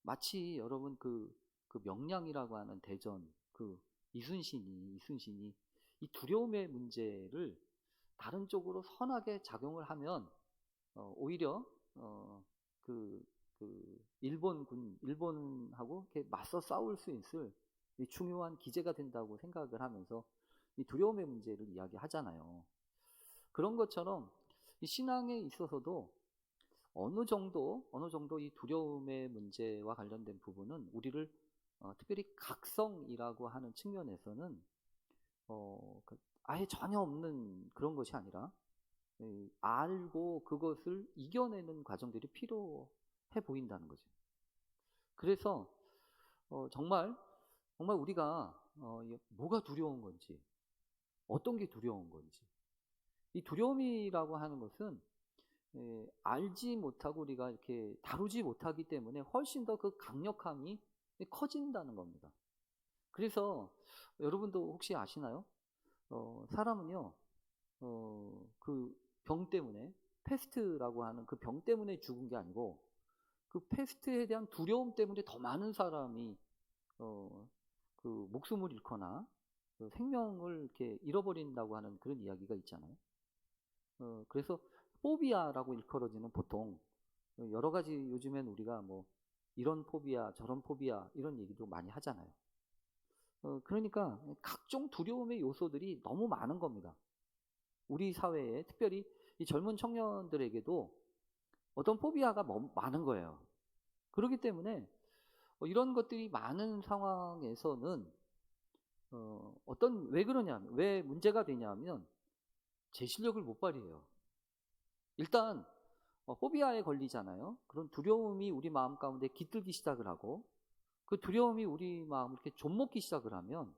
마치 여러분 그 명량이라고 하는 대전 그 이순신이 이 두려움의 문제를 다른 쪽으로 선하게 작용을 하면 오히려 일본하고 이렇게 맞서 싸울 수 있을 중요한 기제가 된다고 생각을 하면서 이 두려움의 문제를 이야기하잖아요. 그런 것처럼 이 신앙에 있어서도 어느 정도 이 두려움의 문제와 관련된 부분은 우리를 특별히 각성이라고 하는 측면에서는 아예 전혀 없는 그런 것이 아니라 알고 그것을 이겨내는 과정들이 필요해 보인다는 거죠. 그래서 정말 우리가 뭐가 두려운 건지, 어떤 게 두려운 건지, 이 두려움이라고 하는 것은 알지 못하고 우리가 이렇게 다루지 못하기 때문에 훨씬 더 그 강력함이 커진다는 겁니다. 그래서 여러분도 혹시 아시나요? 사람은요, 그 병 때문에, 패스트라고 하는 그 병 때문에 죽은 게 아니고, 그 패스트에 대한 두려움 때문에 더 많은 사람이, 그 목숨을 잃거나, 그 생명을 이렇게 잃어버린다고 하는 그런 이야기가 있잖아요. 그래서, 포비아라고 일컬어지는 보통, 여러 가지 요즘엔 우리가 뭐, 이런 포비아, 저런 포비아, 이런 얘기도 많이 하잖아요. 그러니까 각종 두려움의 요소들이 너무 많은 겁니다. 우리 사회에 특별히 이 젊은 청년들에게도 어떤 포비아가 많은 거예요. 그렇기 때문에 이런 것들이 많은 상황에서는 왜 그러냐면, 왜 문제가 되냐면 제 실력을 못 발휘해요. 일단 포비아에 걸리잖아요. 그런 두려움이 우리 마음 가운데 깃들기 시작을 하고 그 두려움이 우리 마음을 이렇게 좀먹기 시작을 하면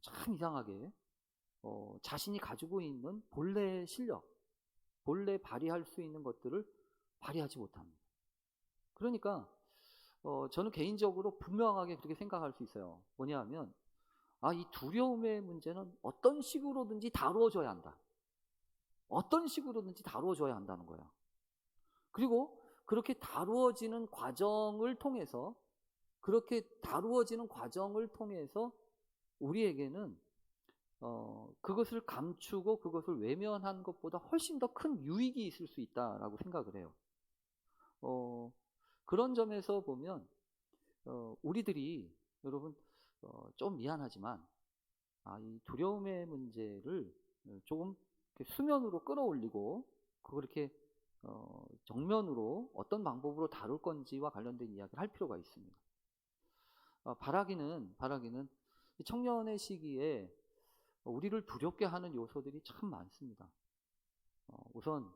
참 이상하게 자신이 가지고 있는 본래의 실력, 본래 발휘할 수 있는 것들을 발휘하지 못합니다. 그러니까 저는 개인적으로 분명하게 그렇게 생각할 수 있어요. 뭐냐 하면 이 두려움의 문제는 어떤 식으로든지 다루어져야 한다. 어떤 식으로든지 다루어져야 한다는 거야. 그리고 그렇게 다루어지는 과정을 통해서 우리에게는 그것을 감추고 그것을 외면한 것보다 훨씬 더 큰 유익이 있을 수 있다라고 생각을 해요. 그런 점에서 보면 우리들이 여러분 좀 미안하지만 이 두려움의 문제를 조금 수면으로 끌어올리고 그걸 이렇게 정면으로 어떤 방법으로 다룰 건지와 관련된 이야기를 할 필요가 있습니다. 바라기는 청년의 시기에 우리를 두렵게 하는 요소들이 참 많습니다. 우선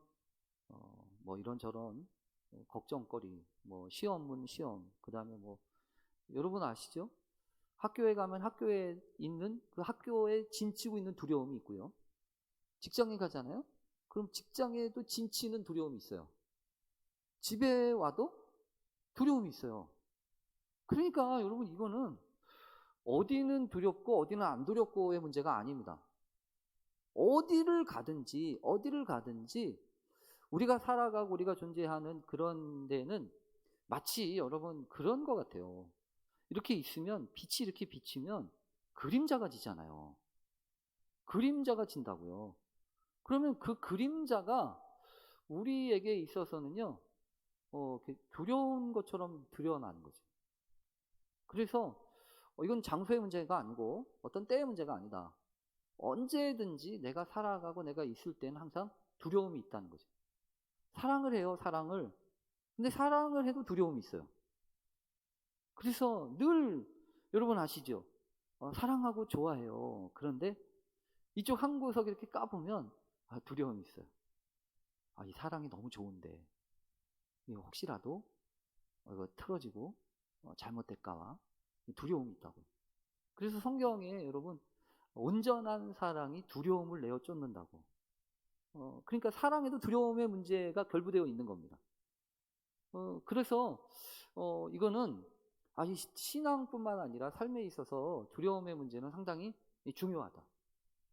뭐 이런저런 걱정거리, 뭐 시험, 그 다음에 뭐 여러분 아시죠? 학교에 가면 학교에 있는 그 학교에 진치고 있는 두려움이 있고요. 직장에 가잖아요? 그럼 직장에도 진치는 두려움이 있어요. 집에 와도 두려움이 있어요. 그러니까 여러분 이거는 어디는 두렵고 어디는 안 두렵고의 문제가 아닙니다. 어디를 가든지 우리가 살아가고 우리가 존재하는 그런 데는 마치 여러분 그런 것 같아요. 이렇게 있으면 빛이 이렇게 비치면 그림자가 지잖아요. 그림자가 진다고요. 그러면 그 그림자가 우리에게 있어서는요, 이렇게 두려운 것처럼 드러나는 거죠. 그래서 이건 장소의 문제가 아니고 어떤 때의 문제가 아니다. 언제든지 내가 살아가고 내가 있을 때는 항상 두려움이 있다는 거죠. 사랑을 해요, 사랑을. 근데 사랑을 해도 두려움이 있어요. 그래서 늘 여러분 아시죠? 사랑하고 좋아해요. 그런데 이쪽 한 구석 이렇게 까보면 두려움이 있어요. 이 사랑이 너무 좋은데 이거 혹시라도 이거 틀어지고 잘못될까봐 두려움이 있다고요. 그래서 성경에 여러분 온전한 사랑이 두려움을 내어 쫓는다고. 그러니까 사랑에도 두려움의 문제가 결부되어 있는 겁니다. 그래서 이거는 이 신앙뿐만 아니라 삶에 있어서 두려움의 문제는 상당히 중요하다.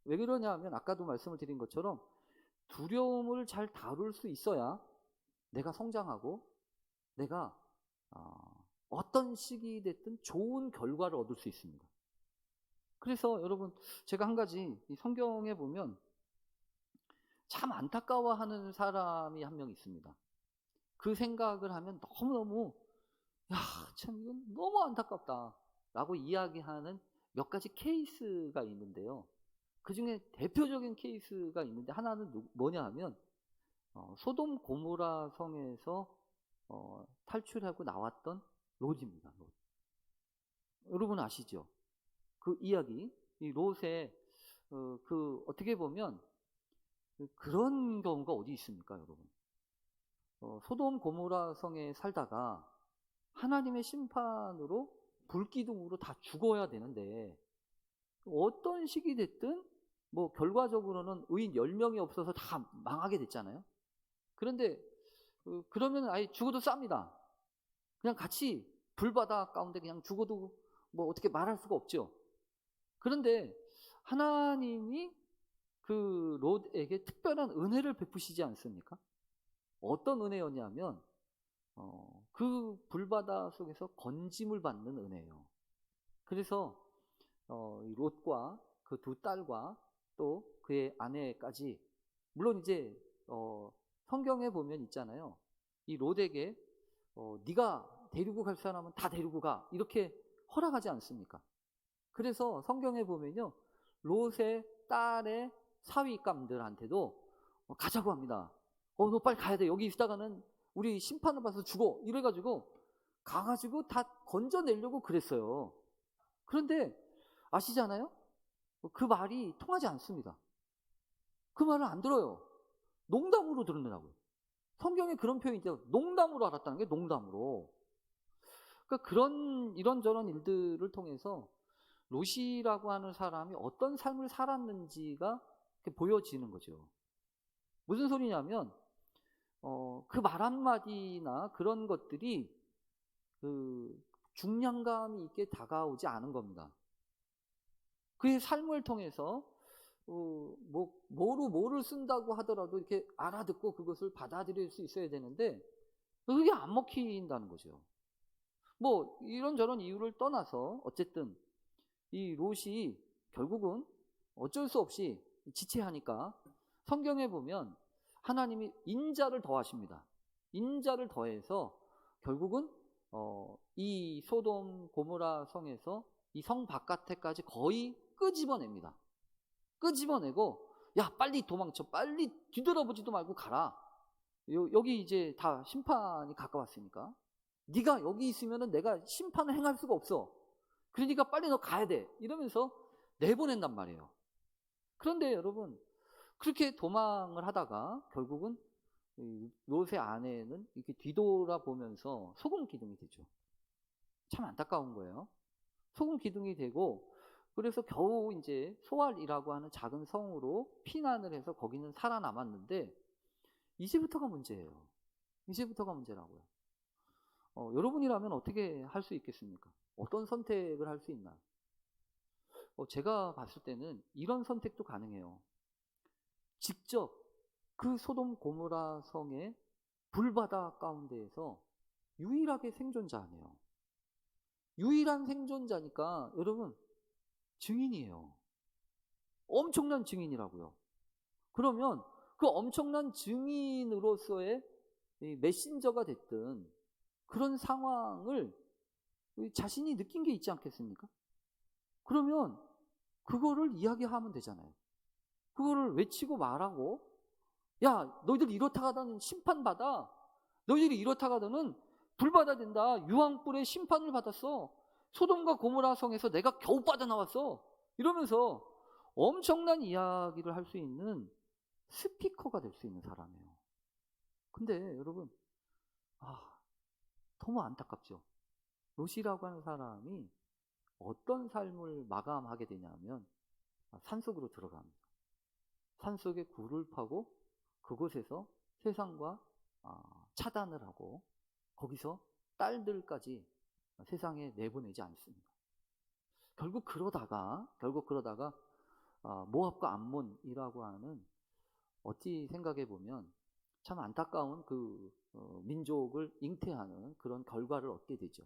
왜 그러냐 하면 아까도 말씀을 드린 것처럼 두려움을 잘 다룰 수 있어야 내가 성장하고 내가 어떤 시기 됐든 좋은 결과를 얻을 수 있습니다. 그래서 여러분 제가 한 가지 이 성경에 보면 참 안타까워하는 사람이 한 명 있습니다. 그 생각을 하면 너무너무 참 이건 너무 안타깝다 라고 이야기하는 몇 가지 케이스가 있는데요. 그 중에 대표적인 케이스가 있는데 하나는 뭐냐 하면 소돔 고모라 성에서 탈출하고 나왔던 롯입니다. 롯. 여러분 아시죠? 그 이야기, 이 롯의 어떻게 보면 그런 경우가 어디 있습니까, 여러분? 소돔 고모라 성에 살다가 하나님의 심판으로 불기둥으로 다 죽어야 되는데 어떤 시기 됐든 뭐 결과적으로는 의인 10명이 없어서 다 망하게 됐잖아요. 그런데 그러면 아예 죽어도 쌉니다. 그냥 같이 불바다 가운데 그냥 죽어도 뭐 어떻게 말할 수가 없죠. 그런데 하나님이 그 롯에게 특별한 은혜를 베푸시지 않습니까? 어떤 은혜였냐면 그 불바다 속에서 건짐을 받는 은혜예요. 그래서 롯과 그 두 딸과 또 그의 아내까지 물론 이제 성경에 보면 있잖아요. 이 롯에게 네가 데리고 갈 사람은 다 데리고 가 이렇게 허락하지 않습니까? 그래서 성경에 보면요. 롯의 딸의 사위감들한테도 가자고 합니다. 너 빨리 가야 돼. 여기 있다가는 우리 심판을 받아서 죽어. 이래가지고 가가지고 다 건져내려고 그랬어요. 그런데 아시잖아요? 그 말이 통하지 않습니다. 그 말을 안 들어요. 농담으로 들으느라고요. 성경에 그런 표현이 있죠. 농담으로 알았다는 게 농담으로. 그러니까 이런저런 일들을 통해서 롯이라고 하는 사람이 어떤 삶을 살았는지가 이렇게 보여지는 거죠. 무슨 소리냐면 그 말 한마디나 그런 것들이 그 중량감이 있게 다가오지 않은 겁니다. 그의 삶을 통해서 뭐를 쓴다고 하더라도 이렇게 알아듣고 그것을 받아들일 수 있어야 되는데 그게 안 먹힌다는 거죠. 뭐 이런저런 이유를 떠나서 어쨌든 이 롯이 결국은 어쩔 수 없이 지체하니까 성경에 보면 하나님이 인자를 더하십니다. 인자를 더해서 결국은 이 소돔 고모라 성에서 이 성 바깥에까지 거의 끄집어냅니다. 끄집어내고 야 빨리 도망쳐, 빨리 뒤돌아보지도 말고 가라. 여기 이제 다 심판이 가까웠으니까 네가 여기 있으면은 내가 심판을 행할 수가 없어. 그러니까 빨리 너 가야 돼. 이러면서 내보낸단 말이에요. 그런데 여러분 그렇게 도망을 하다가 결국은 롯의 아내는 이렇게 뒤돌아보면서 소금 기둥이 되죠. 참 안타까운 거예요. 소금 기둥이 되고 그래서 겨우 이제 소알이라고 하는 작은 성으로 피난을 해서 거기는 살아남았는데 이제부터가 문제예요. 이제부터가 문제라고요. 여러분이라면 어떻게 할 수 있겠습니까? 어떤 선택을 할 수 있나? 제가 봤을 때는 이런 선택도 가능해요. 직접 그 소돔 고모라 성의 불바다 가운데에서 유일하게 생존자네요. 유일한 생존자니까 여러분 증인이에요. 엄청난 증인이라고요. 그러면 그 엄청난 증인으로서의 메신저가 됐든 그런 상황을 자신이 느낀 게 있지 않겠습니까? 그러면 그거를 이야기하면 되잖아요. 그거를 외치고 말하고, 야, 너희들 이렇다가 하다는 심판받아. 너희들이 이렇다가 하다는 불받아야 된다. 유황불의 심판을 받았어. 소돔과 고모라 성에서 내가 겨우 빠져나왔어. 이러면서 엄청난 이야기를 할 수 있는 스피커가 될 수 있는 사람이에요. 근데 여러분, 너무 안타깝죠. 롯이라고 하는 사람이 어떤 삶을 마감하게 되냐면 산속으로 들어갑니다. 산속에 굴을 파고 그곳에서 세상과 차단을 하고 거기서 딸들까지 세상에 내보내지 않습니다. 결국 그러다가 모압과 암몬이라고 하는, 어찌 생각해 보면 참 안타까운 그 민족을 잉태하는 그런 결과를 얻게 되죠.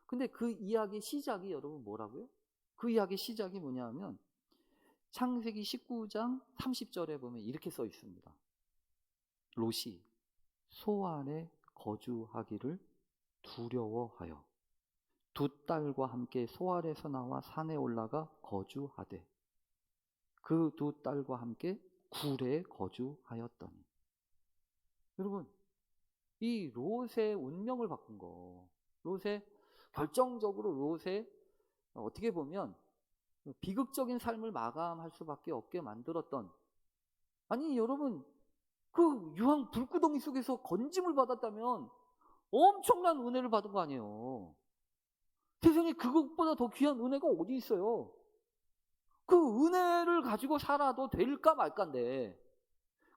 근데 그 이야기의 시작이 여러분 뭐라고요? 그 이야기의 시작이 뭐냐면 창세기 19장 30절에 보면 이렇게 써 있습니다. 롯이 소안에 거주하기를 두려워하여 두 딸과 함께 소알에서 나와 산에 올라가 거주하되 그 두 딸과 함께 굴에 거주하였더니. 여러분, 이 롯의 운명을 바꾼 거, 결정적으로 롯의 어떻게 보면 비극적인 삶을 마감할 수밖에 없게 만들었던, 아니 여러분, 그 유황 불구덩이 속에서 건짐을 받았다면 엄청난 은혜를 받은 거 아니에요. 세상에 그것보다 더 귀한 은혜가 어디 있어요? 그 은혜를 가지고 살아도 될까 말까인데,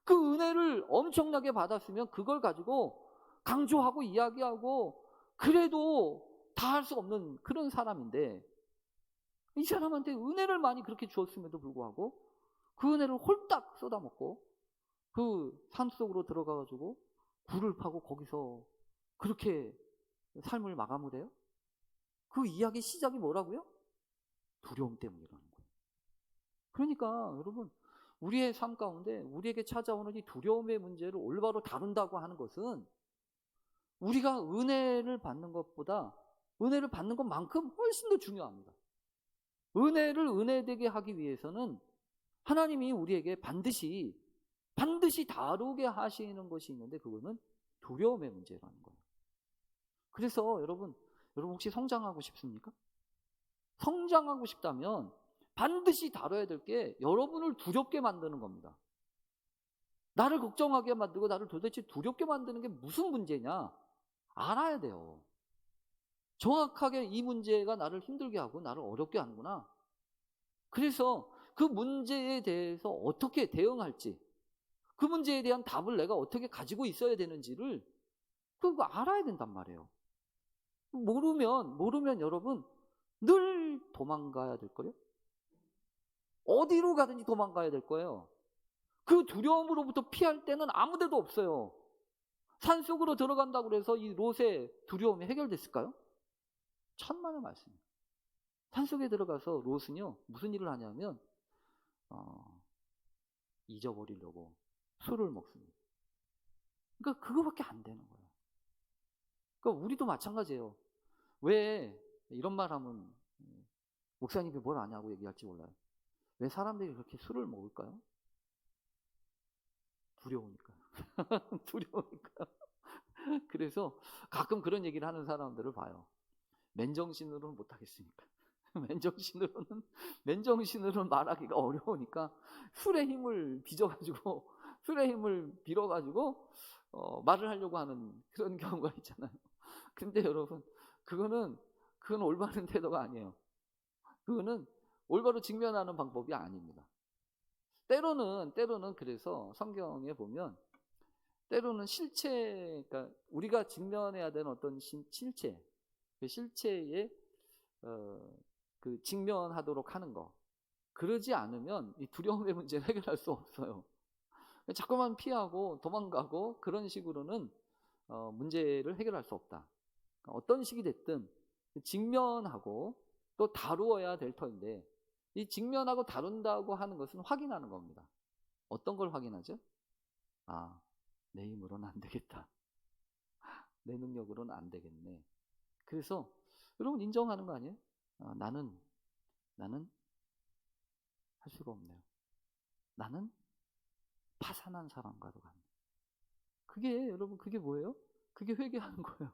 그 은혜를 엄청나게 받았으면 그걸 가지고 강조하고 이야기하고 그래도 다 할 수 없는 그런 사람인데, 이 사람한테 은혜를 많이 그렇게 주었음에도 불구하고 그 은혜를 홀딱 쏟아먹고 그 산속으로 들어가가지고 굴을 파고 거기서 그렇게 삶을 마감을 해요? 그 이야기 시작이 뭐라고요? 두려움 때문이라는 거예요. 그러니까 여러분, 우리의 삶 가운데 우리에게 찾아오는 이 두려움의 문제를 올바로 다룬다고 하는 것은 우리가 은혜를 받는 것보다 은혜를 받는 것만큼 훨씬 더 중요합니다. 은혜를 은혜되게 하기 위해서는 하나님이 우리에게 반드시 다루게 하시는 것이 있는데, 그거는 두려움의 문제라는 거예요. 그래서 여러분 혹시 성장하고 싶습니까? 성장하고 싶다면 반드시 다뤄야 될 게 여러분을 두렵게 만드는 겁니다. 나를 걱정하게 만들고 나를 도대체 두렵게 만드는 게 무슨 문제냐 알아야 돼요. 정확하게 이 문제가 나를 힘들게 하고 나를 어렵게 하는구나. 그래서 그 문제에 대해서 어떻게 대응할지, 그 문제에 대한 답을 내가 어떻게 가지고 있어야 되는지를 그거 알아야 된단 말이에요. 모르면 여러분 늘 도망가야 될 거예요. 어디로 가든지 도망가야 될 거예요. 그 두려움으로부터 피할 때는 아무 데도 없어요. 산속으로 들어간다고 해서 이 롯의 두려움이 해결됐을까요? 천만의 말씀입니다. 산속에 들어가서 롯은요 무슨 일을 하냐면 잊어버리려고 술을 먹습니다. 그러니까 그거밖에 안 되는 거예요. 그러니까 우리도 마찬가지예요. 왜 이런 말 하면 목사님이 뭘 아냐고 얘기할지 몰라요. 왜 사람들이 그렇게 술을 먹을까요? 두려우니까요. 두려우니까요. 그래서 가끔 그런 얘기를 하는 사람들을 봐요. 맨정신으로는 못하겠으니까. 맨정신으로는 말하기가 어려우니까 술의 힘을 빌어가지고 말을 하려고 하는 그런 경우가 있잖아요. 근데 여러분, 그건 올바른 태도가 아니에요. 그거는 올바로 직면하는 방법이 아닙니다. 때로는 그래서 성경에 보면 때로는 그러니까 우리가 직면해야 되는 어떤 실체, 그 실체에 그 직면하도록 하는 거. 그러지 않으면 이 두려움의 문제를 해결할 수 없어요. 자꾸만 피하고 도망가고 그런 식으로는 문제를 해결할 수 없다. 그러니까 어떤 식이 됐든 직면하고 또 다루어야 될 터인데, 이 직면하고 다룬다고 하는 것은 확인하는 겁니다. 어떤 걸 확인하죠? 아, 내 힘으로는 안 되겠다. 내 능력으로는 안 되겠네. 그래서 여러분 인정하는 거 아니에요? 나는 할 수가 없네요. 나는 파산한 사람과도 같네. 그게 여러분 그게 뭐예요? 그게 회개하는 거예요.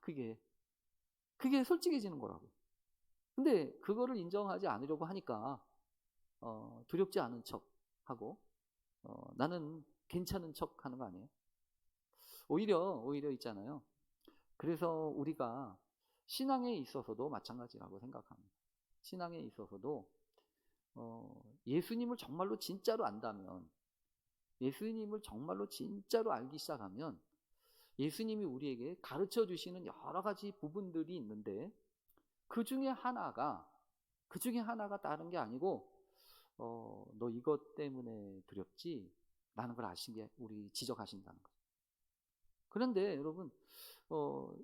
그게 솔직해지는 거라고. 근데 그거를 인정하지 않으려고 하니까 두렵지 않은 척하고 나는 괜찮은 척하는 거 아니에요? 오히려 있잖아요. 그래서 우리가 신앙에 있어서도 마찬가지라고 생각합니다. 신앙에 있어서도 예수님을 정말로 진짜로 안다면, 예수님을 정말로 진짜로 알기 시작하면 예수님이 우리에게 가르쳐 주시는 여러 가지 부분들이 있는데, 그 중에 하나가 다른 게 아니고 너 이것 때문에 두렵지? 라는 걸 우리 지적하신다는 거죠. 그런데 여러분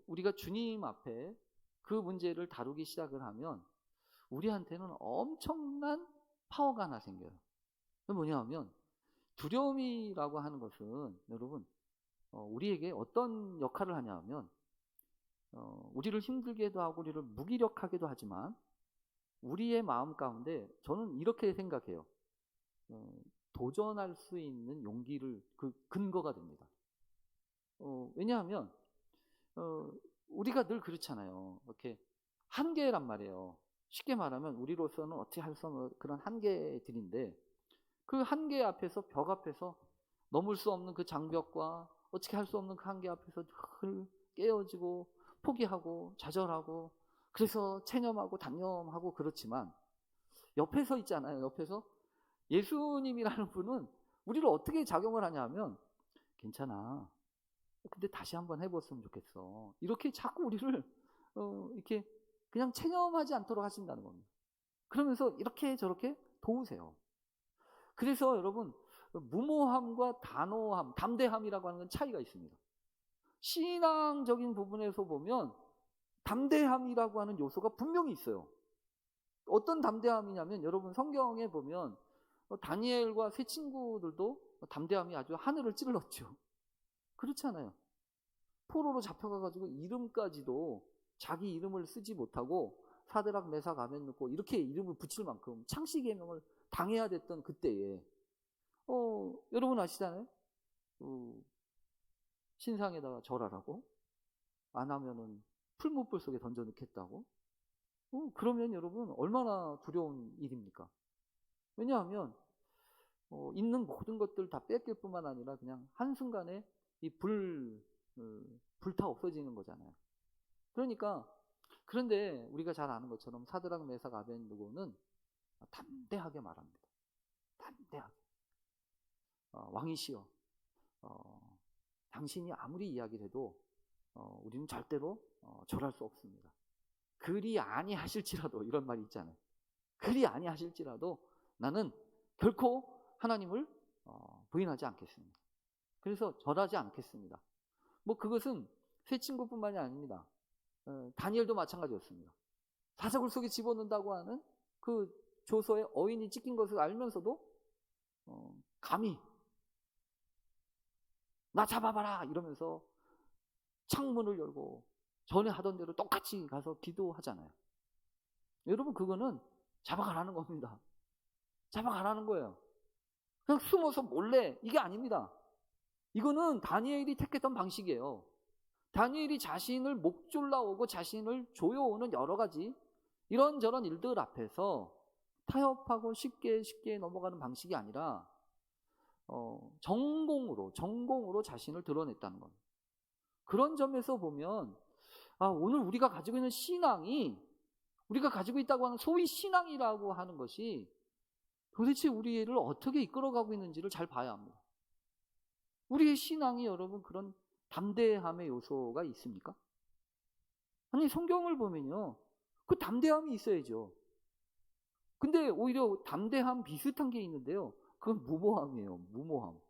우리가 주님 앞에 그 문제를 다루기 시작을 하면 우리한테는 엄청난 파워가 하나 생겨요. 그게 뭐냐면, 두려움이라고 하는 것은 여러분 우리에게 어떤 역할을 하냐 하면 우리를 힘들게도 하고 우리를 무기력하게도 하지만 우리의 마음 가운데 저는 이렇게 생각해요. 도전할 수 있는 용기를 그 근거가 됩니다. 왜냐하면 우리가 늘 그렇잖아요. 이렇게 한계란 말이에요. 쉽게 말하면 우리로서는 어떻게 할 수 없는 그런 한계들인데, 그 한계 앞에서, 벽 앞에서 넘을 수 없는 그 장벽과 어떻게 할 수 없는 그 한계 앞에서 늘 깨어지고 포기하고 좌절하고, 그래서 체념하고 단념하고 그렇지만 옆에서 있잖아요. 옆에서 예수님이라는 분은 우리를 어떻게 작용을 하냐 하면, 괜찮아, 근데 다시 한번 해봤으면 좋겠어, 이렇게 자꾸 우리를 이렇게 그냥 체념하지 않도록 하신다는 겁니다. 그러면서 이렇게 저렇게 도우세요. 그래서 여러분 무모함과 단호함, 담대함이라고 하는 건 차이가 있습니다. 신앙적인 부분에서 보면 담대함이라고 하는 요소가 분명히 있어요. 어떤 담대함이냐면, 여러분 성경에 보면 다니엘과 세 친구들도 담대함이 아주 하늘을 찔렀죠. 그렇잖아요. 포로로 잡혀가가지고 이름까지도 자기 이름을 쓰지 못하고 사드락 메삭 아벤느고 이렇게 이름을 붙일 만큼 창씨 계명을 당해야 됐던 그때에 여러분 아시잖아요. 신상에다가 절하라고, 안 하면은 풀무불 속에 던져 넣겠다고. 그러면 여러분 얼마나 두려운 일입니까? 왜냐하면 있는 모든 것들 다 뺏길 뿐만 아니라 그냥 한순간에 이 불타 없어지는 거잖아요. 그런데 우리가 잘 아는 것처럼 사드락 메삭 아벤느고는 담대하게 말합니다. 담대하게. 왕이시여, 당신이 아무리 이야기를 해도 우리는 절대로 절할 수 없습니다. 그리 아니하실지라도, 이런 말이 있잖아요. 그리 아니하실지라도 나는 결코 하나님을 부인하지 않겠습니다. 그래서 절하지 않겠습니다. 뭐 그것은 세 친구뿐만이 아닙니다. 다니엘도 마찬가지였습니다. 사자굴 속에 집어넣는다고 하는 그 조서에 어인이 찍힌 것을 알면서도 감히 나 잡아봐라 이러면서 창문을 열고 전에 하던 대로 똑같이 가서 기도하잖아요. 여러분 그거는 잡아가라는 겁니다. 잡아가라는 거예요. 그냥 숨어서 몰래, 이게 아닙니다. 이거는 다니엘이 택했던 방식이에요. 다니엘이 자신을 목졸라오고 자신을 조여오는 여러 가지 이런저런 일들 앞에서 타협하고 쉽게 넘어가는 방식이 아니라 전공으로 자신을 드러냈다는 겁니다. 그런 점에서 보면 오늘 우리가 가지고 있는 신앙이, 우리가 가지고 있다고 하는 소위 신앙이라고 하는 것이 도대체 우리를 어떻게 이끌어가고 있는지를 잘 봐야 합니다. 우리의 신앙이 여러분 그런 담대함의 요소가 있습니까? 아니 성경을 보면요, 그 담대함이 있어야죠. 근데 오히려 담대함 비슷한 게 있는데요, 그건 무모함이에요. 무모함.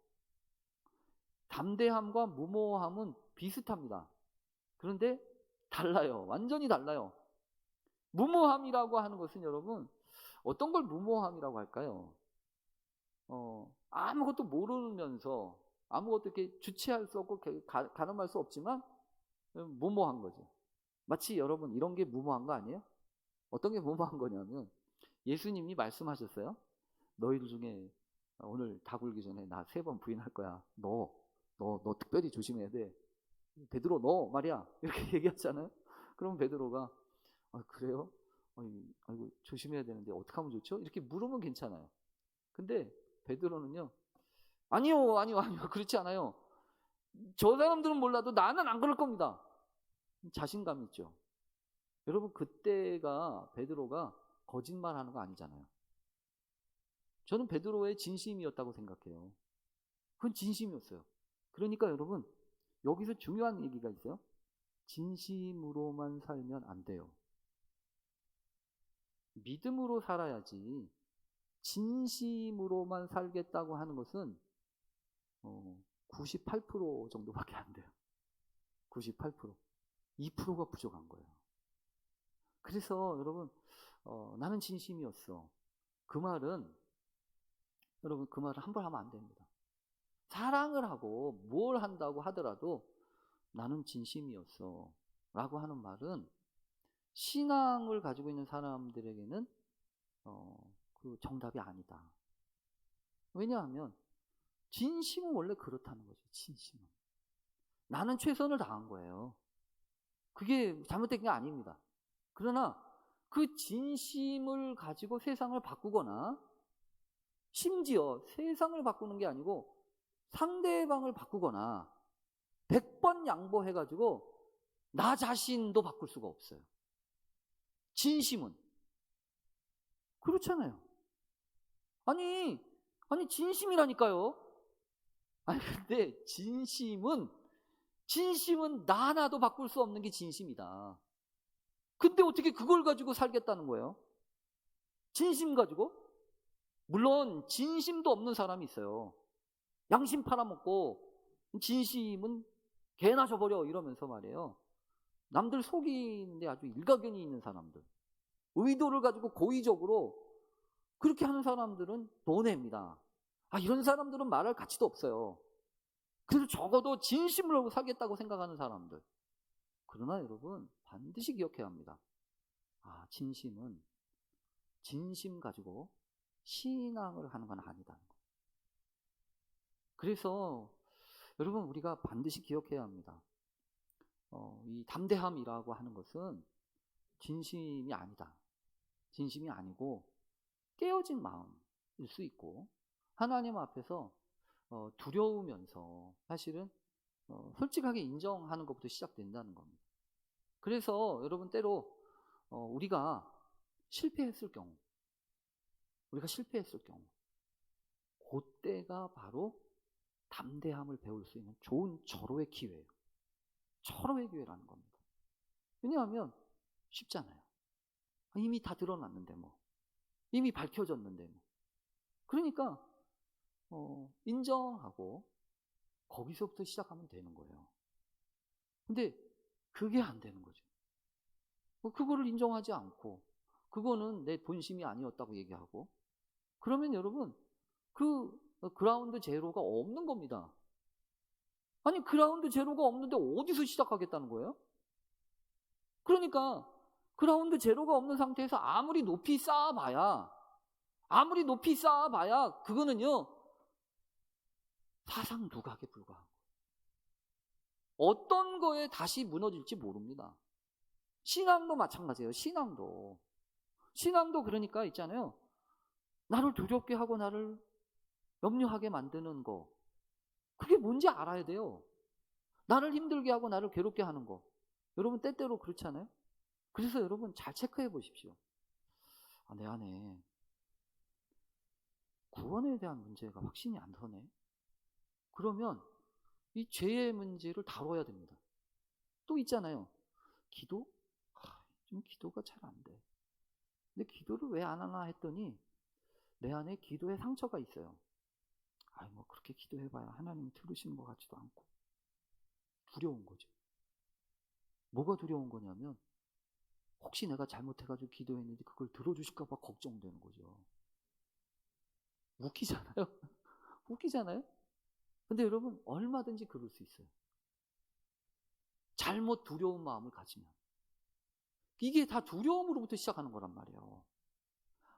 담대함과 무모함은 비슷합니다. 그런데 달라요. 완전히 달라요. 무모함이라고 하는 것은 여러분, 어떤 걸 무모함이라고 할까요? 아무것도 모르면서 아무것도 이렇게 주체할 수 없고 가늠할 수 없지만 무모한 거죠. 마치 여러분 이런 게 무모한 거 아니에요? 어떤 게 무모한 거냐면 예수님이 말씀하셨어요. 너희들 중에 오늘 다 굴기 전에 나 3번 부인할 거야. 너 특별히 조심해야 돼. 베드로 너 말이야. 이렇게 얘기하잖아요. 그럼 베드로가 그래요? 아이고 조심해야 되는데 어떻게 하면 좋죠? 이렇게 물으면 괜찮아요. 근데 베드로는요. 아니요. 그렇지 않아요. 저 사람들은 몰라도 나는 안 그럴 겁니다. 자신감 있죠. 여러분 그때가 베드로가 거짓말하는 거 아니잖아요. 저는 베드로의 진심이었다고 생각해요. 그건 진심이었어요. 그러니까 여러분 여기서 중요한 얘기가 있어요. 진심으로만 살면 안 돼요. 믿음으로 살아야지 진심으로만 살겠다고 하는 것은 98% 정도밖에 안 돼요. 98%. 2%가 부족한 거예요. 그래서 여러분 나는 진심이었어. 그 말은 여러분 그 말을 함부로 하면 안 됩니다. 사랑을 하고 뭘 한다고 하더라도 나는 진심이었어 라고 하는 말은 신앙을 가지고 있는 사람들에게는 그 정답이 아니다. 왜냐하면 진심은 원래 그렇다는 거죠. 진심은 나는 최선을 다한 거예요. 그게 잘못된 게 아닙니다. 그러나 그 진심을 가지고 세상을 바꾸거나 심지어 세상을 바꾸는 게 아니고 상대방을 바꾸거나 100번 양보해가지고 나 자신도 바꿀 수가 없어요. 진심은. 그렇잖아요. 아니 진심이라니까요. 근데 진심은 나도 바꿀 수 없는 게 진심이다. 근데 어떻게 그걸 가지고 살겠다는 거예요? 진심 가지고? 물론 진심도 없는 사람이 있어요. 양심 팔아먹고 진심은 개나 줘버려 이러면서 말이에요. 남들 속이는데 아주 일가견이 있는 사람들, 의도를 가지고 고의적으로 그렇게 하는 사람들은 노네입니다. 이런 사람들은 말할 가치도 없어요. 그래서 적어도 진심을 하고 살겠다고 생각하는 사람들. 그러나 여러분 반드시 기억해야 합니다. 진심은 진심 가지고 신앙을 하는 건 아니다는 거. 그래서 여러분 우리가 반드시 기억해야 합니다. 이 담대함이라고 하는 것은 진심이 아니다. 진심이 아니고 깨어진 마음일 수 있고 하나님 앞에서 두려우면서 사실은 솔직하게 인정하는 것부터 시작된다는 겁니다. 그래서 여러분 때로 우리가 실패했을 경우 그때가 바로 담대함을 배울 수 있는 좋은 절호의 기회예요. 절호의 기회라는 겁니다. 왜냐하면 쉽잖아요. 이미 다 드러났는데 이미 밝혀졌는데 그러니까 인정하고 거기서부터 시작하면 되는 거예요. 근데 그게 안 되는 거죠. 그거를 인정하지 않고 그거는 내 본심이 아니었다고 얘기하고 그러면 여러분 그 그라운드 제로가 없는 겁니다. 그라운드 제로가 없는데 어디서 시작하겠다는 거예요? 그러니까 그라운드 제로가 없는 상태에서 아무리 높이 쌓아봐야 그거는요 사상 누각에 불과한 거예요. 어떤 거에 다시 무너질지 모릅니다. 신앙도 마찬가지예요. 신앙도 그러니까 있잖아요. 나를 두렵게 하고 나를 염려하게 만드는 거 그게 뭔지 알아야 돼요. 나를 힘들게 하고 나를 괴롭게 하는 거 여러분 때때로 그렇잖아요. 그래서 여러분 잘 체크해 보십시오. 내 안에 구원에 대한 문제가 확신이 안 서네. 그러면 이 죄의 문제를 다뤄야 됩니다. 또 있잖아요. 기도? 좀 기도가 잘 안 돼. 근데 기도를 왜 안 하나 했더니 내 안에 기도의 상처가 있어요. 아이, 뭐 그렇게 기도해봐야 하나님이 들으시는 것 같지도 않고. 두려운 거죠. 뭐가 두려운 거냐면 혹시 내가 잘못해가지고 기도했는데 그걸 들어주실까봐 걱정되는 거죠. 웃기잖아요. 웃기잖아요. 근데 여러분 얼마든지 그럴 수 있어요. 잘못 두려운 마음을 가지면. 이게 다 두려움으로부터 시작하는 거란 말이에요.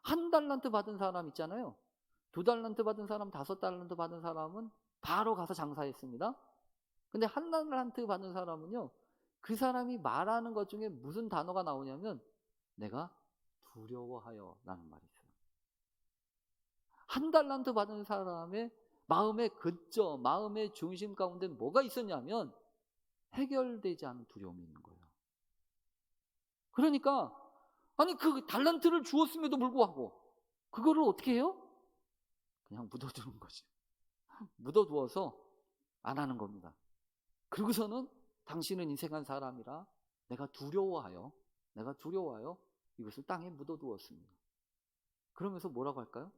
1달란트 받은 사람 있잖아요. 2달란트 받은 사람, 5달란트 받은 사람은 바로 가서 장사했습니다. 근데 1달란트 받은 사람은요, 그 사람이 말하는 것 중에 무슨 단어가 나오냐면 내가 두려워하여 라는 말이 있어요. 1달란트 받은 사람의 마음의 근점, 마음의 중심 가운데는 뭐가 있었냐면 해결되지 않은 두려움이 있는 거예요. 그러니까 아니 그 달란트를 주었음에도 불구하고 그거를 어떻게 해요? 그냥 묻어두는 거지. 묻어두어서 안 하는 겁니다. 그러고서는 당신은 인생한 사람이라 내가 두려워하여 이것을 땅에 묻어두었습니다. 그러면서 뭐라고 할까요?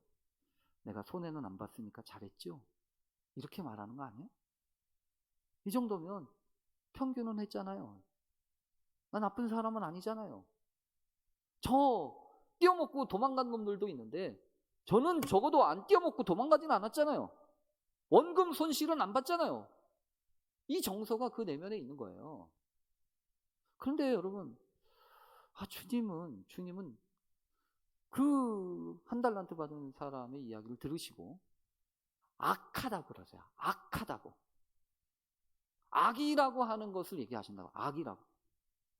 내가 손해는 안 봤으니까 잘했죠? 이렇게 말하는 거 아니에요? 이 정도면 평균은 했잖아요. 나 나쁜 사람은 아니잖아요. 저 띄어먹고 도망간 놈들도 있는데 저는 적어도 안 띄어먹고 도망가진 않았잖아요. 원금 손실은 안 봤잖아요. 이 정서가 그 내면에 있는 거예요. 그런데 여러분, 주님은 그 1달란트 받은 사람의 이야기를 들으시고 악하다고 그러세요. 악하다고. 악이라고 하는 것을 얘기하신다고. 악이라고.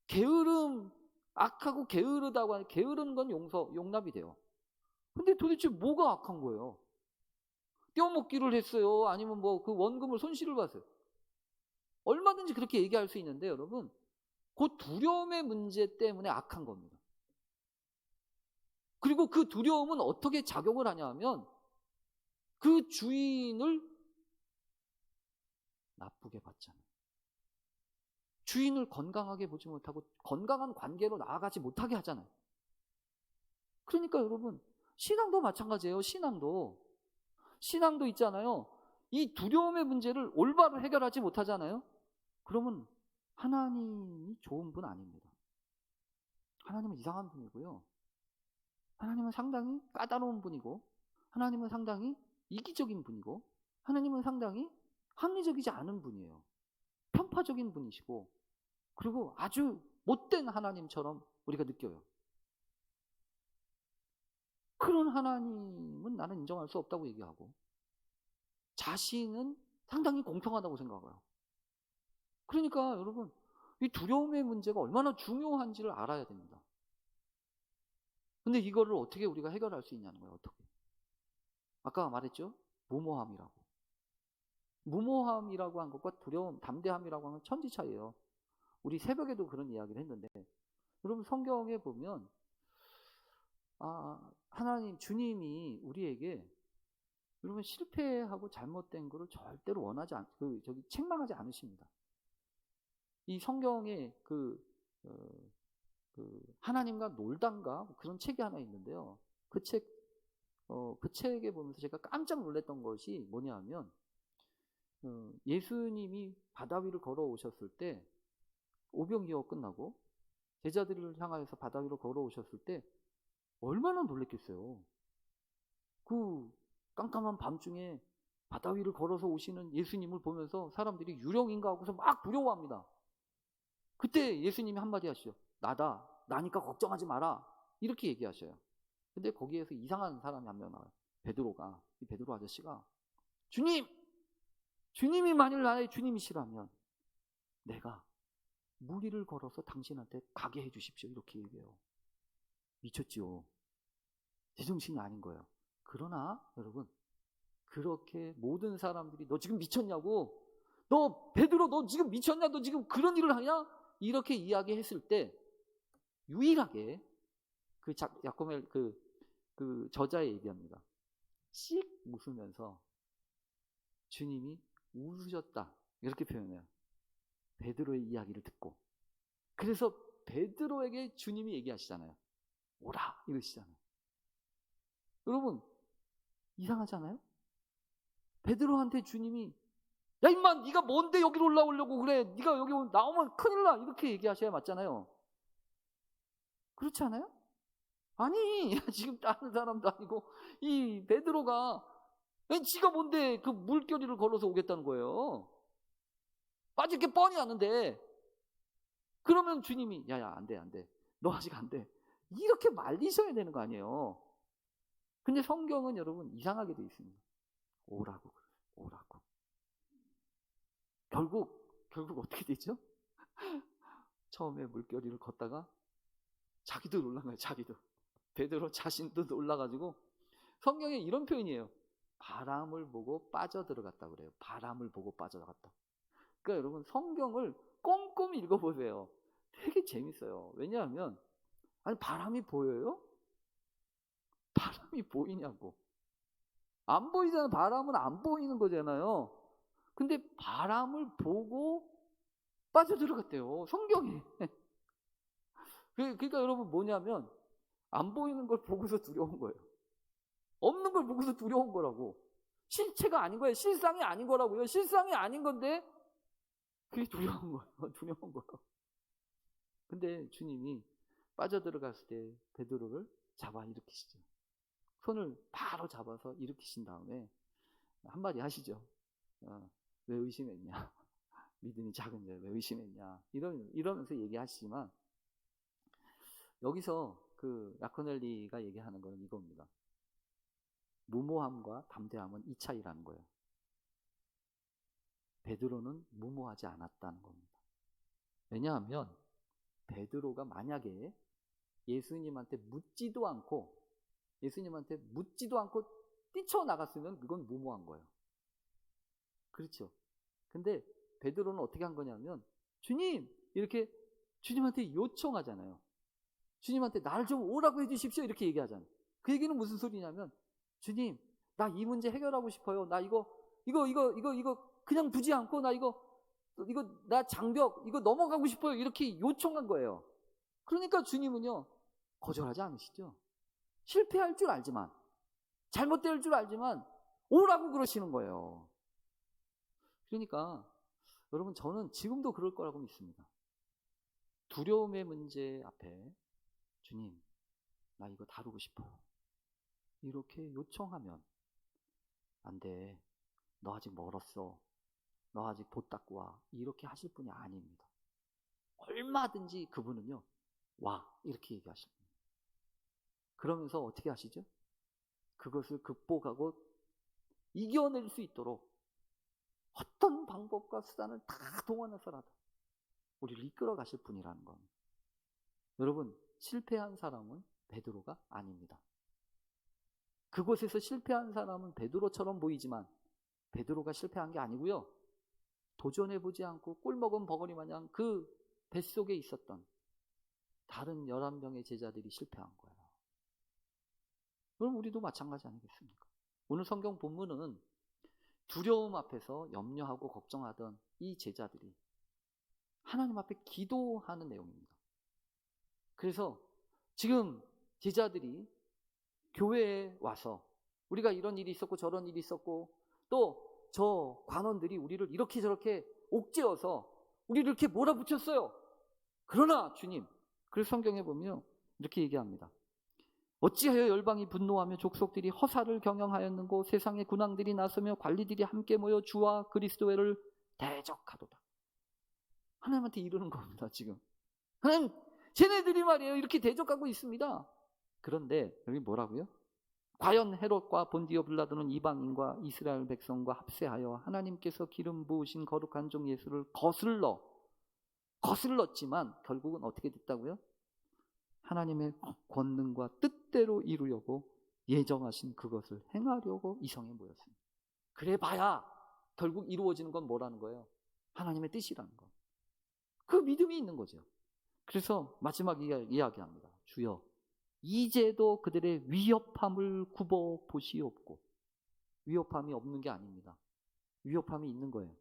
게으름, 악하고 게으르다고 하는, 게으른 건 용납이 돼요. 근데 도대체 뭐가 악한 거예요? 떼어먹기를 했어요? 아니면 뭐 그 원금을 손실을 봤어요? 얼마든지 그렇게 얘기할 수 있는데 여러분, 그 두려움의 문제 때문에 악한 겁니다. 그리고 그 두려움은 어떻게 작용을 하냐 하면 그 주인을 나쁘게 봤잖아요. 주인을 건강하게 보지 못하고 건강한 관계로 나아가지 못하게 하잖아요. 그러니까 여러분, 신앙도 마찬가지예요. 신앙도 있잖아요. 이 두려움의 문제를 올바로 해결하지 못하잖아요. 그러면 하나님이 좋은 분 아닙니다. 하나님은 이상한 분이고요. 하나님은 상당히 까다로운 분이고, 하나님은 상당히 이기적인 분이고, 하나님은 상당히 합리적이지 않은 분이에요. 편파적인 분이시고, 그리고 아주 못된 하나님처럼 우리가 느껴요. 그런 하나님은 나는 인정할 수 없다고 얘기하고, 자신은 상당히 공평하다고 생각해요. 그러니까 여러분, 이 두려움의 문제가 얼마나 중요한지를 알아야 됩니다. 근데 이거를 어떻게 우리가 해결할 수 있냐는 거예요. 어떻게? 아까 말했죠? 무모함이라고 한 것과 두려움, 담대함이라고 하는 천지 차이예요. 우리 새벽에도 그런 이야기를 했는데, 여러분 성경에 보면 하나님, 주님이 우리에게 여러분 실패하고 잘못된 거를 절대로 책망하지 않으십니다. 이 성경에 하나님과 놀단가 그런 책이 하나 있는데요. 그 책에 보면서 제가 깜짝 놀랐던 것이 뭐냐면 예수님이 바다 위를 걸어오셨을 때 오병이어 끝나고 제자들을 향하여서 바다 위로 걸어오셨을 때 얼마나 놀랬겠어요. 그 깜깜한 밤중에 바다 위를 걸어서 오시는 예수님을 보면서 사람들이 유령인가 하고서 막 두려워합니다. 그때 예수님이 한마디 하시죠. 나니까 걱정하지 마라. 이렇게 얘기하셔요. 근데 거기에서 이상한 사람이 한 명 나와요. 베드로가. 이 베드로 아저씨가 주님이 만일 나의 주님이시라면 내가 무리를 걸어서 당신한테 가게 해주십시오. 이렇게 얘기해요. 미쳤지요. 제정신이 아닌 거예요. 그러나 여러분, 그렇게 모든 사람들이 너 지금 미쳤냐고, 너 베드로 너 지금 미쳤냐, 너 지금 그런 일을 하냐, 이렇게 이야기했을 때 유일하게 야코멜 그 저자의 얘기합니다. 씩 웃으면서 주님이 웃으셨다 이렇게 표현해요. 베드로의 이야기를 듣고. 그래서 베드로에게 주님이 얘기하시잖아요. 오라 이러시잖아요. 여러분 이상하잖아요? 베드로한테 주님이 야 임마 네가 뭔데 여기로 올라오려고 그래? 네가 여기 나오면 큰일 나. 이렇게 얘기하셔야 맞잖아요. 그렇지 않아요? 아니 지금 다른 사람도 아니고 이 베드로가 지가 뭔데 그 물결이를 걸어서 오겠다는 거예요. 빠질 게 뻔히 아는데. 그러면 주님이 야야 안 돼 안 돼. 너 아직 안 돼. 이렇게 말리셔야 되는 거 아니에요. 근데 성경은 여러분 이상하게 돼 있습니다. 오라고 오라고. 결국 어떻게 되죠? 처음에 물결이를 걷다가 자기도 놀란 거예요. 자기도. 베드로 자신도 놀라가지고 성경에 이런 표현이에요. 바람을 보고 빠져들어갔다 그래요. 바람을 보고 빠져들어갔다. 그러니까 여러분 성경을 꼼꼼히 읽어보세요. 되게 재밌어요. 왜냐하면 아니 바람이 보여요? 바람이 보이냐고. 안 보이잖아요. 바람은 안 보이는 거잖아요. 근데 바람을 보고 빠져들어갔대요. 성경에. 그러니까 여러분 뭐냐면 안 보이는 걸 보고서 두려운 거예요. 없는 걸 보고서 두려운 거라고. 실체가 아닌 거예요. 실상이 아닌 거라고요. 실상이 아닌 건데 그게 두려운 거예요. 두려운 거예요. 근데 주님이 빠져들어갔을 때 베드로를 잡아 일으키시죠. 손을 바로 잡아서 일으키신 다음에 한마디 하시죠. 왜 의심했냐? 믿음이 작은 자왜 의심했냐? 이러면서 얘기하시지만 여기서 그 라코넬리가 얘기하는 거는 이겁니다. 무모함과 담대함은 이 차이라는 거예요. 베드로는 무모하지 않았다는 겁니다. 왜냐하면 베드로가 만약에 예수님한테 묻지도 않고 뛰쳐나갔으면 그건 무모한 거예요. 그렇죠. 근데 베드로는 어떻게 한 거냐면 주님 이렇게 주님한테 요청하잖아요. 주님한테 나를 좀 오라고 해주십시오 이렇게 얘기하잖아요. 그 얘기는 무슨 소리냐면 주님 나 이 문제 해결하고 싶어요. 나 이거 그냥 두지 않고 나 나 장벽 이거 넘어가고 싶어요. 이렇게 요청한 거예요. 그러니까 주님은요 거절하지 않으시죠. 실패할 줄 알지만 잘못될 줄 알지만 오라고 그러시는 거예요. 그러니까 여러분 저는 지금도 그럴 거라고 믿습니다. 두려움의 문제 앞에 주님 나 이거 다루고 싶어요. 이렇게 요청하면 안 돼. 너 아직 멀었어. 너 아직 돛 닦고 와. 이렇게 하실 분이 아닙니다. 얼마든지 그분은요 와 이렇게 얘기하십니다. 그러면서 어떻게 하시죠? 그것을 극복하고 이겨낼 수 있도록 어떤 방법과 수단을 다 동원해서라도 우리를 이끌어 가실 분이라는 겁니다. 여러분 실패한 사람은 베드로가 아닙니다. 그곳에서 실패한 사람은 베드로처럼 보이지만 베드로가 실패한 게 아니고요. 도전해보지 않고 꿀먹은 버거리 마냥 그 뱃속에 있었던 다른 11명의 제자들이 실패한 거예요. 그럼 우리도 마찬가지 아니겠습니까? 오늘 성경 본문은 두려움 앞에서 염려하고 걱정하던 이 제자들이 하나님 앞에 기도하는 내용입니다. 그래서 지금 제자들이 교회에 와서 우리가 이런 일이 있었고 저런 일이 있었고 또 저 관원들이 우리를 이렇게 저렇게 옥죄어서 우리를 이렇게 몰아붙였어요. 그러나 주님, 그래서 성경에 보면 이렇게 얘기합니다. 어찌하여 열방이 분노하며 족속들이 허사를 경영하였는고 세상의 군왕들이 나서며 관리들이 함께 모여 주와 그리스도를 대적하도다. 하나님한테 이르는 겁니다. 지금 하나님 쟤네들이 말이에요 이렇게 대적하고 있습니다. 그런데 여기 뭐라고요? 과연 헤롯과 본디오 빌라도는 이방인과 이스라엘 백성과 합세하여 하나님께서 기름 부으신 거룩한 종 예수를 거슬렀지만 결국은 어떻게 됐다고요? 하나님의 권능과 뜻대로 이루려고 예정하신 그것을 행하려고 이 성에 모였습니다. 그래 봐야 결국 이루어지는 건 뭐라는 거예요? 하나님의 뜻이라는 거. 그 믿음이 있는 거죠. 그래서 마지막 이야기합니다. 주여 이제도 그들의 위협함을 굽어 보시옵고. 위협함이 없는 게 아닙니다. 위협함이 있는 거예요.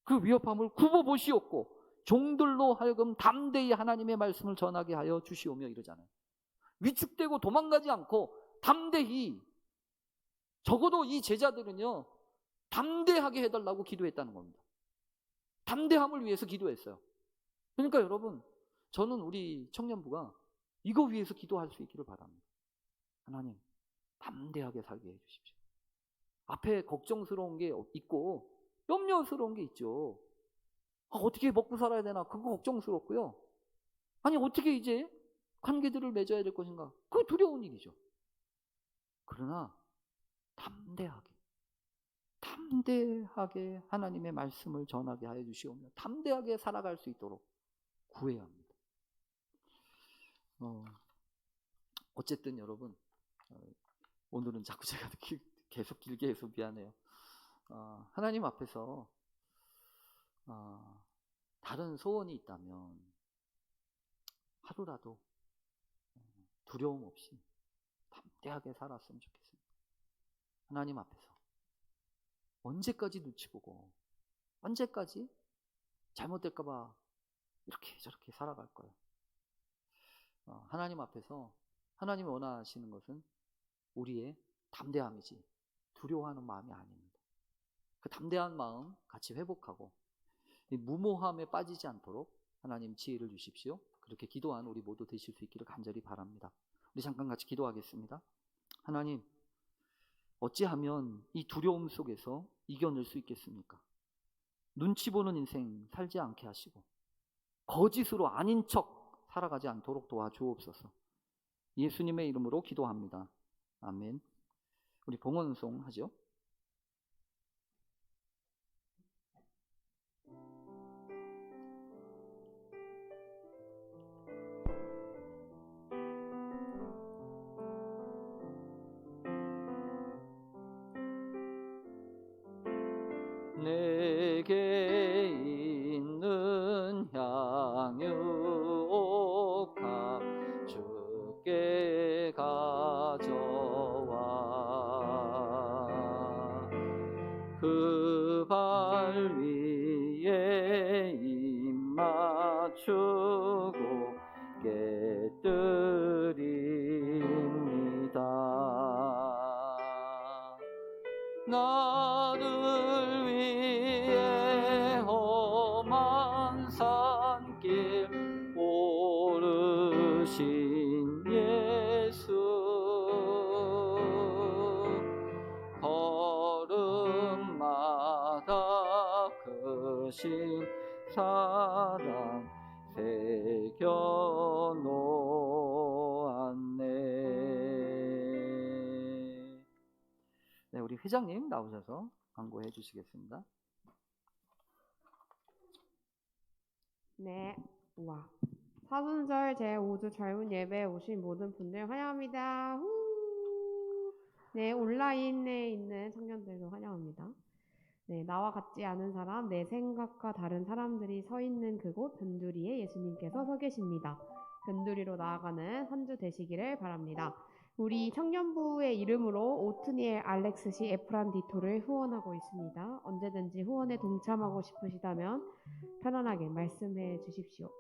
그 위협함을 굽어 보시옵고 종들로 하여금 담대히 하나님의 말씀을 전하게 하여 주시오며 이러잖아요. 위축되고 도망가지 않고 담대히 적어도 이 제자들은요 담대하게 해달라고 기도했다는 겁니다. 담대함을 위해서 기도했어요. 그러니까 여러분, 저는 우리 청년부가 이거 위해서 기도할 수 있기를 바랍니다. 하나님, 담대하게 살게 해주십시오. 앞에 걱정스러운 게 있고 염려스러운 게 있죠. 어떻게 먹고 살아야 되나, 그거 걱정스럽고요. 아니, 어떻게 이제 관계들을 맺어야 될 것인가, 그거 두려운 일이죠. 그러나 담대하게 하나님의 말씀을 전하게 하여 주시오며 담대하게 살아갈 수 있도록 구해야 합니다. 어쨌든 여러분, 오늘은 자꾸 제가 계속 길게 해서 미안해요. 하나님 앞에서 다른 소원이 있다면 하루라도 두려움 없이 담대하게 살았으면 좋겠습니다. 하나님 앞에서 언제까지 눈치 보고 언제까지 잘못될까봐 이렇게 저렇게 살아갈 거예요. 하나님 앞에서 하나님이 원하시는 것은 우리의 담대함이지 두려워하는 마음이 아닙니다. 그 담대한 마음 같이 회복하고 이 무모함에 빠지지 않도록 하나님 지혜를 주십시오. 그렇게 기도한 우리 모두 되실 수 있기를 간절히 바랍니다. 우리 잠깐 같이 기도하겠습니다. 하나님, 어찌하면 이 두려움 속에서 이겨낼 수 있겠습니까? 눈치 보는 인생 살지 않게 하시고 거짓으로 아닌 척 살아가지 않도록 도와주옵소서. 예수님의 이름으로 기도합니다. 아멘. 우리 봉헌송 하죠. 내게 있는 향유옥합 주께 가져와 그 발 위에 입 맞추고 깨뜨립니다. 나를 위해 험한 산길 오르신 예수, 걸음마다 크신 사랑 새겨 놓았네. 네, 우리 회장님 나오셔서 광고해 주시겠습니다. 네. 우와. 사순절 제5주 젊은 예배에 오신 모든 분들 환영합니다. 후. 네, 온라인에 있는 청년들도 환영합니다. 네, 나와 같지 않은 사람, 내 생각과 다른 사람들이 서 있는 그곳 변두리에 예수님께서 서 계십니다. 변두리로 나아가는 한 주 되시기를 바랍니다. 우리 청년부의 이름으로 오트니엘 알렉스 씨 에프란디토를 후원하고 있습니다. 언제든지 후원에 동참하고 싶으시다면 편안하게 말씀해 주십시오.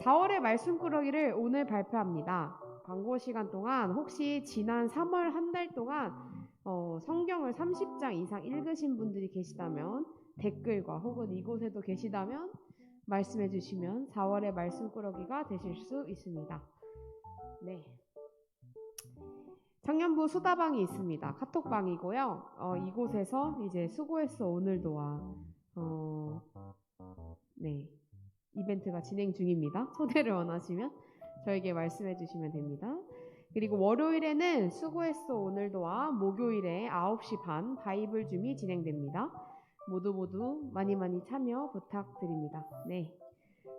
4월의 말씀꾸러기를 오늘 발표합니다. 광고 시간 동안 혹시 지난 3월 한 달 동안 성경을 30장 이상 읽으신 분들이 계시다면 댓글과 혹은 이곳에도 계시다면 말씀해 주시면 4월의 말씀꾸러기가 되실 수 있습니다. 네. 청년부 수다방이 있습니다. 카톡방이고요. 이곳에서 이제 수고했어 오늘도와 네, 이벤트가 진행 중입니다. 초대를 원하시면 저에게 말씀해 주시면 됩니다. 그리고 월요일에는 수고했어 오늘도와 목요일에 9시 반 바이블 줌이 진행됩니다. 모두 많이 참여 부탁드립니다. 네.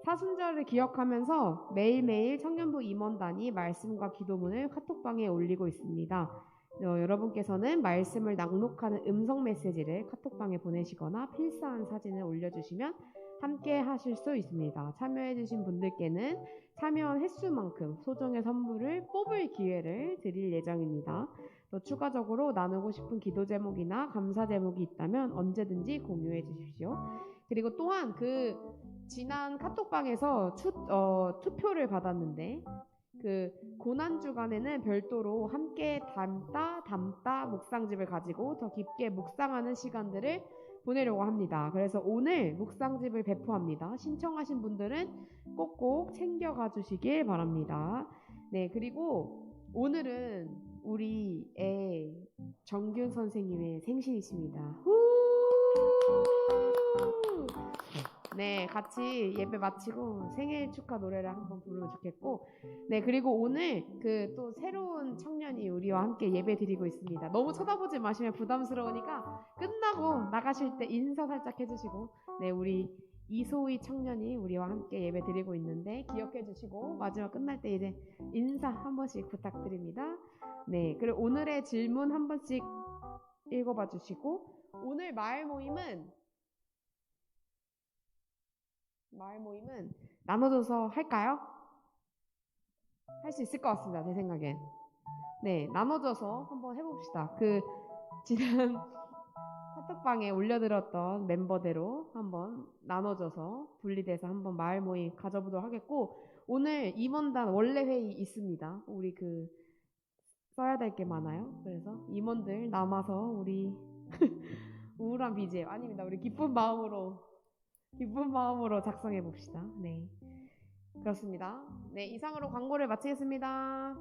사순절을 기억하면서 매일매일 청년부 임원단이 말씀과 기도문을 카톡방에 올리고 있습니다. 여러분께서는 말씀을 낭독하는 음성 메시지를 카톡방에 보내시거나 필사한 사진을 올려주시면 함께 하실 수 있습니다. 참여해주신 분들께는 참여한 횟수만큼 소정의 선물을 뽑을 기회를 드릴 예정입니다. 또 추가적으로 나누고 싶은 기도 제목이나 감사 제목이 있다면 언제든지 공유해 주십시오. 그리고 또한 지난 카톡방에서 투표를 받았는데 그 고난 주간에는 별도로 함께 담다 묵상집을 가지고 더 깊게 묵상하는 시간들을 보내려고 합니다. 그래서 오늘 묵상집을 배포합니다. 신청하신 분들은 꼭꼭 챙겨가 주시길 바랍니다. 네, 그리고 오늘은 우리 애 정균 선생님의 생신이십니다. 후! 네, 같이 예배 마치고 생일 축하 노래를 한번 부르면 좋겠고, 네, 그리고 오늘 그 또 새로운 청년이 우리와 함께 예배 드리고 있습니다. 너무 쳐다보지 마시면 부담스러우니까 끝나고 나가실 때 인사 살짝 해주시고, 네, 우리 이소희 청년이 우리와 함께 예배 드리고 있는데 기억해 주시고 마지막 끝날 때 이제 인사 한 번씩 부탁드립니다. 네, 그리고 오늘의 질문 한 번씩 읽어봐 주시고, 오늘 마을 모임은 나눠줘서 할까요? 할 수 있을 것 같습니다. 제 생각엔. 네, 나눠줘서 한번 해봅시다. 그 지난 카톡방에 올려드렸던 멤버대로 한번 나눠줘서 분리돼서 한번 마을 모임 가져보도록 하겠고, 오늘 임원단 원래 회의 있습니다. 우리 그 써야 될 게 많아요. 그래서 임원들 남아서 우리 우울한 BGM 아닙니다. 우리 기쁜 마음으로 작성해 봅시다. 네, 그렇습니다. 네, 이상으로 광고를 마치겠습니다.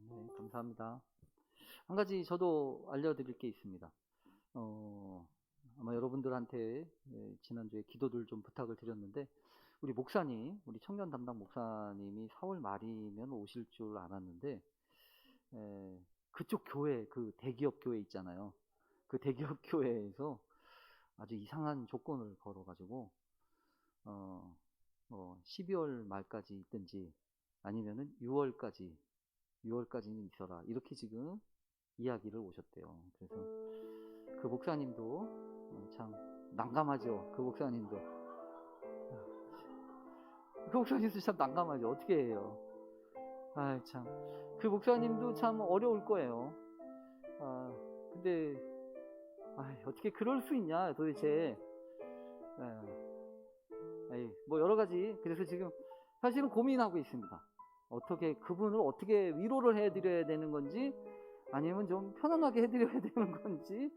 네, 감사합니다. 한 가지 저도 알려드릴 게 있습니다. 아마 여러분들한테 지난주에 기도들 좀 부탁을 드렸는데, 우리 목사님, 우리 청년 담당 목사님이 4월 말이면 오실 줄 알았는데, 그쪽 교회, 그 대기업 교회 있잖아요. 그 대기업 교회에서 아주 이상한 조건을 걸어가지고 12월 말까지 있든지 아니면은 6월까지는 있어라, 이렇게 지금 이야기를 오셨대요. 그래서 그 목사님도 참 난감하죠. 그 목사님도 참 난감하죠. 어떻게 해요? 아, 참. 그 목사님도 참 어려울 거예요. 근데 어떻게 그럴 수 있냐 도대체. 뭐 여러 가지, 그래서 지금 사실은 고민하고 있습니다. 그분을 어떻게 위로를 해드려야 되는 건지, 아니면 좀 편안하게 해드려야 되는 건지,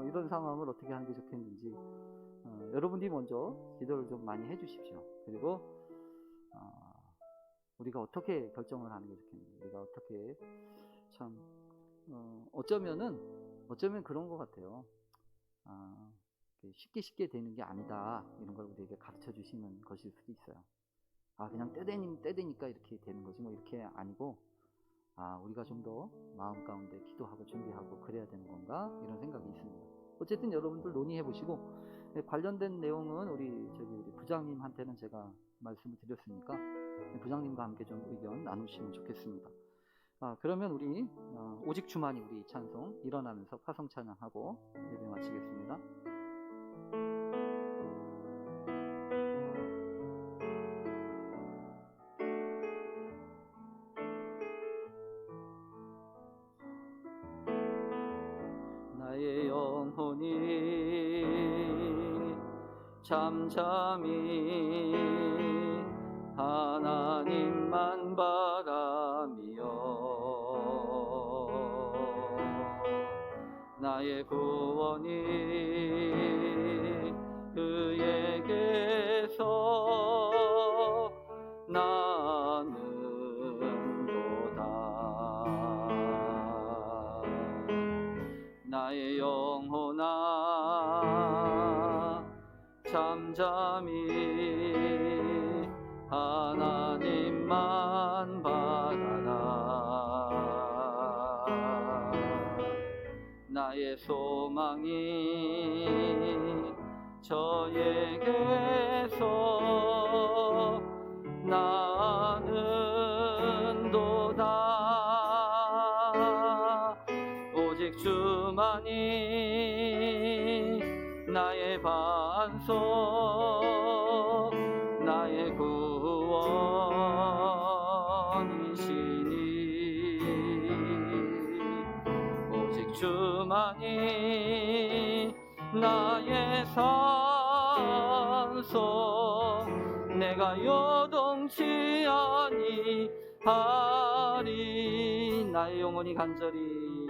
이런 상황을 어떻게 하는 게 좋겠는지, 여러분들이 먼저 기도를 좀 많이 해주십시오. 그리고 우리가 어떻게 결정을 하는 게 좋겠는지, 우리가 어떻게 참 어쩌면 그런 것 같아요. 쉽게 되는 게 아니다, 이런 걸 우리에게 가르쳐 주시는 것일 수도 있어요. 그냥 때 되니까 이렇게 되는 거지, 뭐 이렇게 아니고, 우리가 좀 더 마음 가운데 기도하고 준비하고 그래야 되는 건가, 이런 생각이 있습니다. 어쨌든 여러분들 논의해 보시고, 관련된 내용은 우리 부장님한테는 제가 말씀을 드렸으니까 부장님과 함께 좀 의견 나누시면 좋겠습니다. 그러면 우리 오직 주만이 우리 찬송 일어나면서 파성 찬양하고 예배 마치겠습니다. 나의 영혼이 잠잠히 하나님만 바라며, 나의 구원이 그에게서 나는도다. 나의 영혼아 잠잠히 하나님만 바라라. 나의 소망이 저에게서 나는도다. 오직 주만이 나의 반석, 나의 구원이시니, 오직 주만이 나의 산소, 내가 요동치 아니 하리. 나의 영혼이 간절히,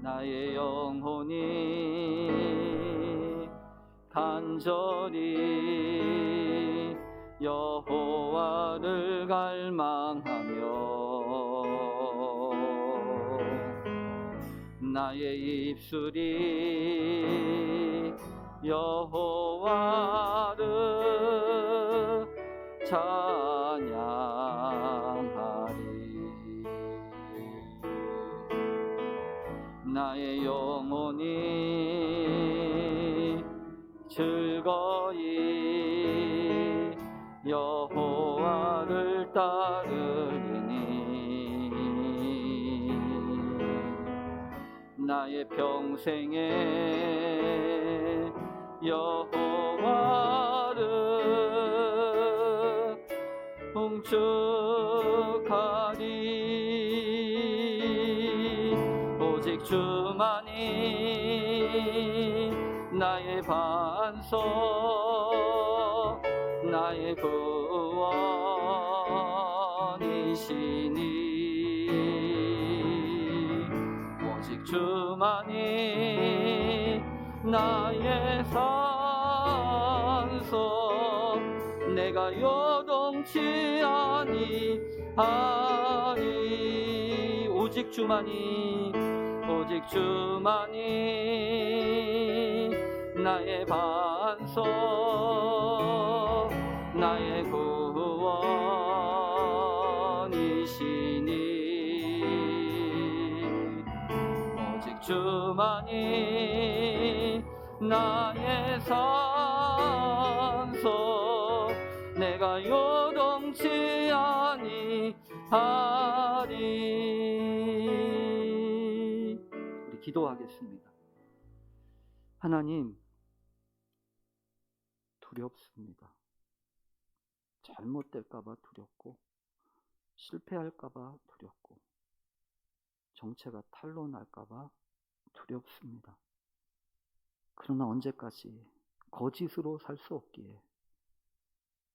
나의 영혼이 간절히 여호와를 갈망하며 나의 입술이 여호와를 찬양하리. 나의 영혼이 즐거이 여호와를 따르리니 나의 평생에 여호와를 봉축하리. 오직 주만이 나의 반석, 나의 구원이시니 오직 주만이 나의 산소, 내가 요동치 아니하리. 오직 주만이, 오직 주만이 나의 반석, 나의 구원이시니 오직 주만이 나의 산소, 내가 요동치 아니하리. 우리 기도하겠습니다. 하나님, 두렵습니다. 잘못될까봐 두렵고, 실패할까봐 두렵고, 정체가 탄로날까봐 두렵습니다. 그러나 언제까지 거짓으로 살 수 없기에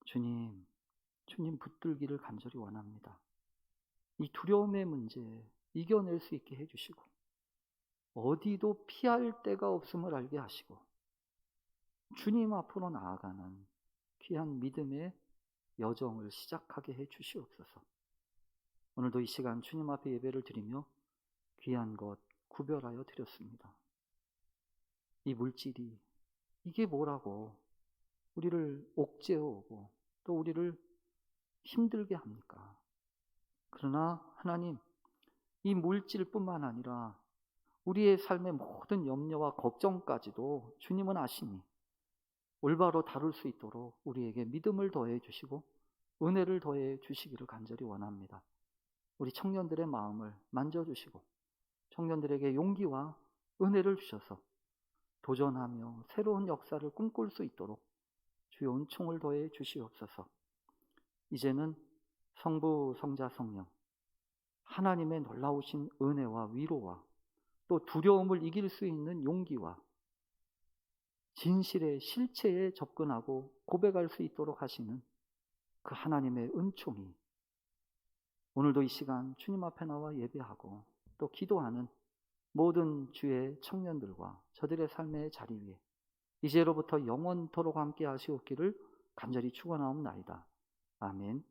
주님 붙들기를 간절히 원합니다. 이 두려움의 문제 이겨낼 수 있게 해주시고, 어디도 피할 데가 없음을 알게 하시고, 주님 앞으로 나아가는 귀한 믿음의 여정을 시작하게 해 주시옵소서. 오늘도 이 시간 주님 앞에 예배를 드리며 귀한 것 구별하여 드렸습니다. 이 물질이 이게 뭐라고 우리를 옥죄어오고 또 우리를 힘들게 합니까? 그러나 하나님, 이 물질뿐만 아니라 우리의 삶의 모든 염려와 걱정까지도 주님은 아시니 올바로 다룰 수 있도록 우리에게 믿음을 더해 주시고 은혜를 더해 주시기를 간절히 원합니다. 우리 청년들의 마음을 만져주시고 청년들에게 용기와 은혜를 주셔서 도전하며 새로운 역사를 꿈꿀 수 있도록 주의 은총을 더해 주시옵소서. 이제는 성부, 성자, 성령 하나님의 놀라우신 은혜와 위로와 또 두려움을 이길 수 있는 용기와 진실의 실체에 접근하고 고백할 수 있도록 하시는 그 하나님의 은총이 오늘도 이 시간 주님 앞에 나와 예배하고 또 기도하는 모든 주의 청년들과 저들의 삶의 자리 위에 이제로부터 영원토록 함께 하시옵기를 간절히 축원하옵나이다. 아멘.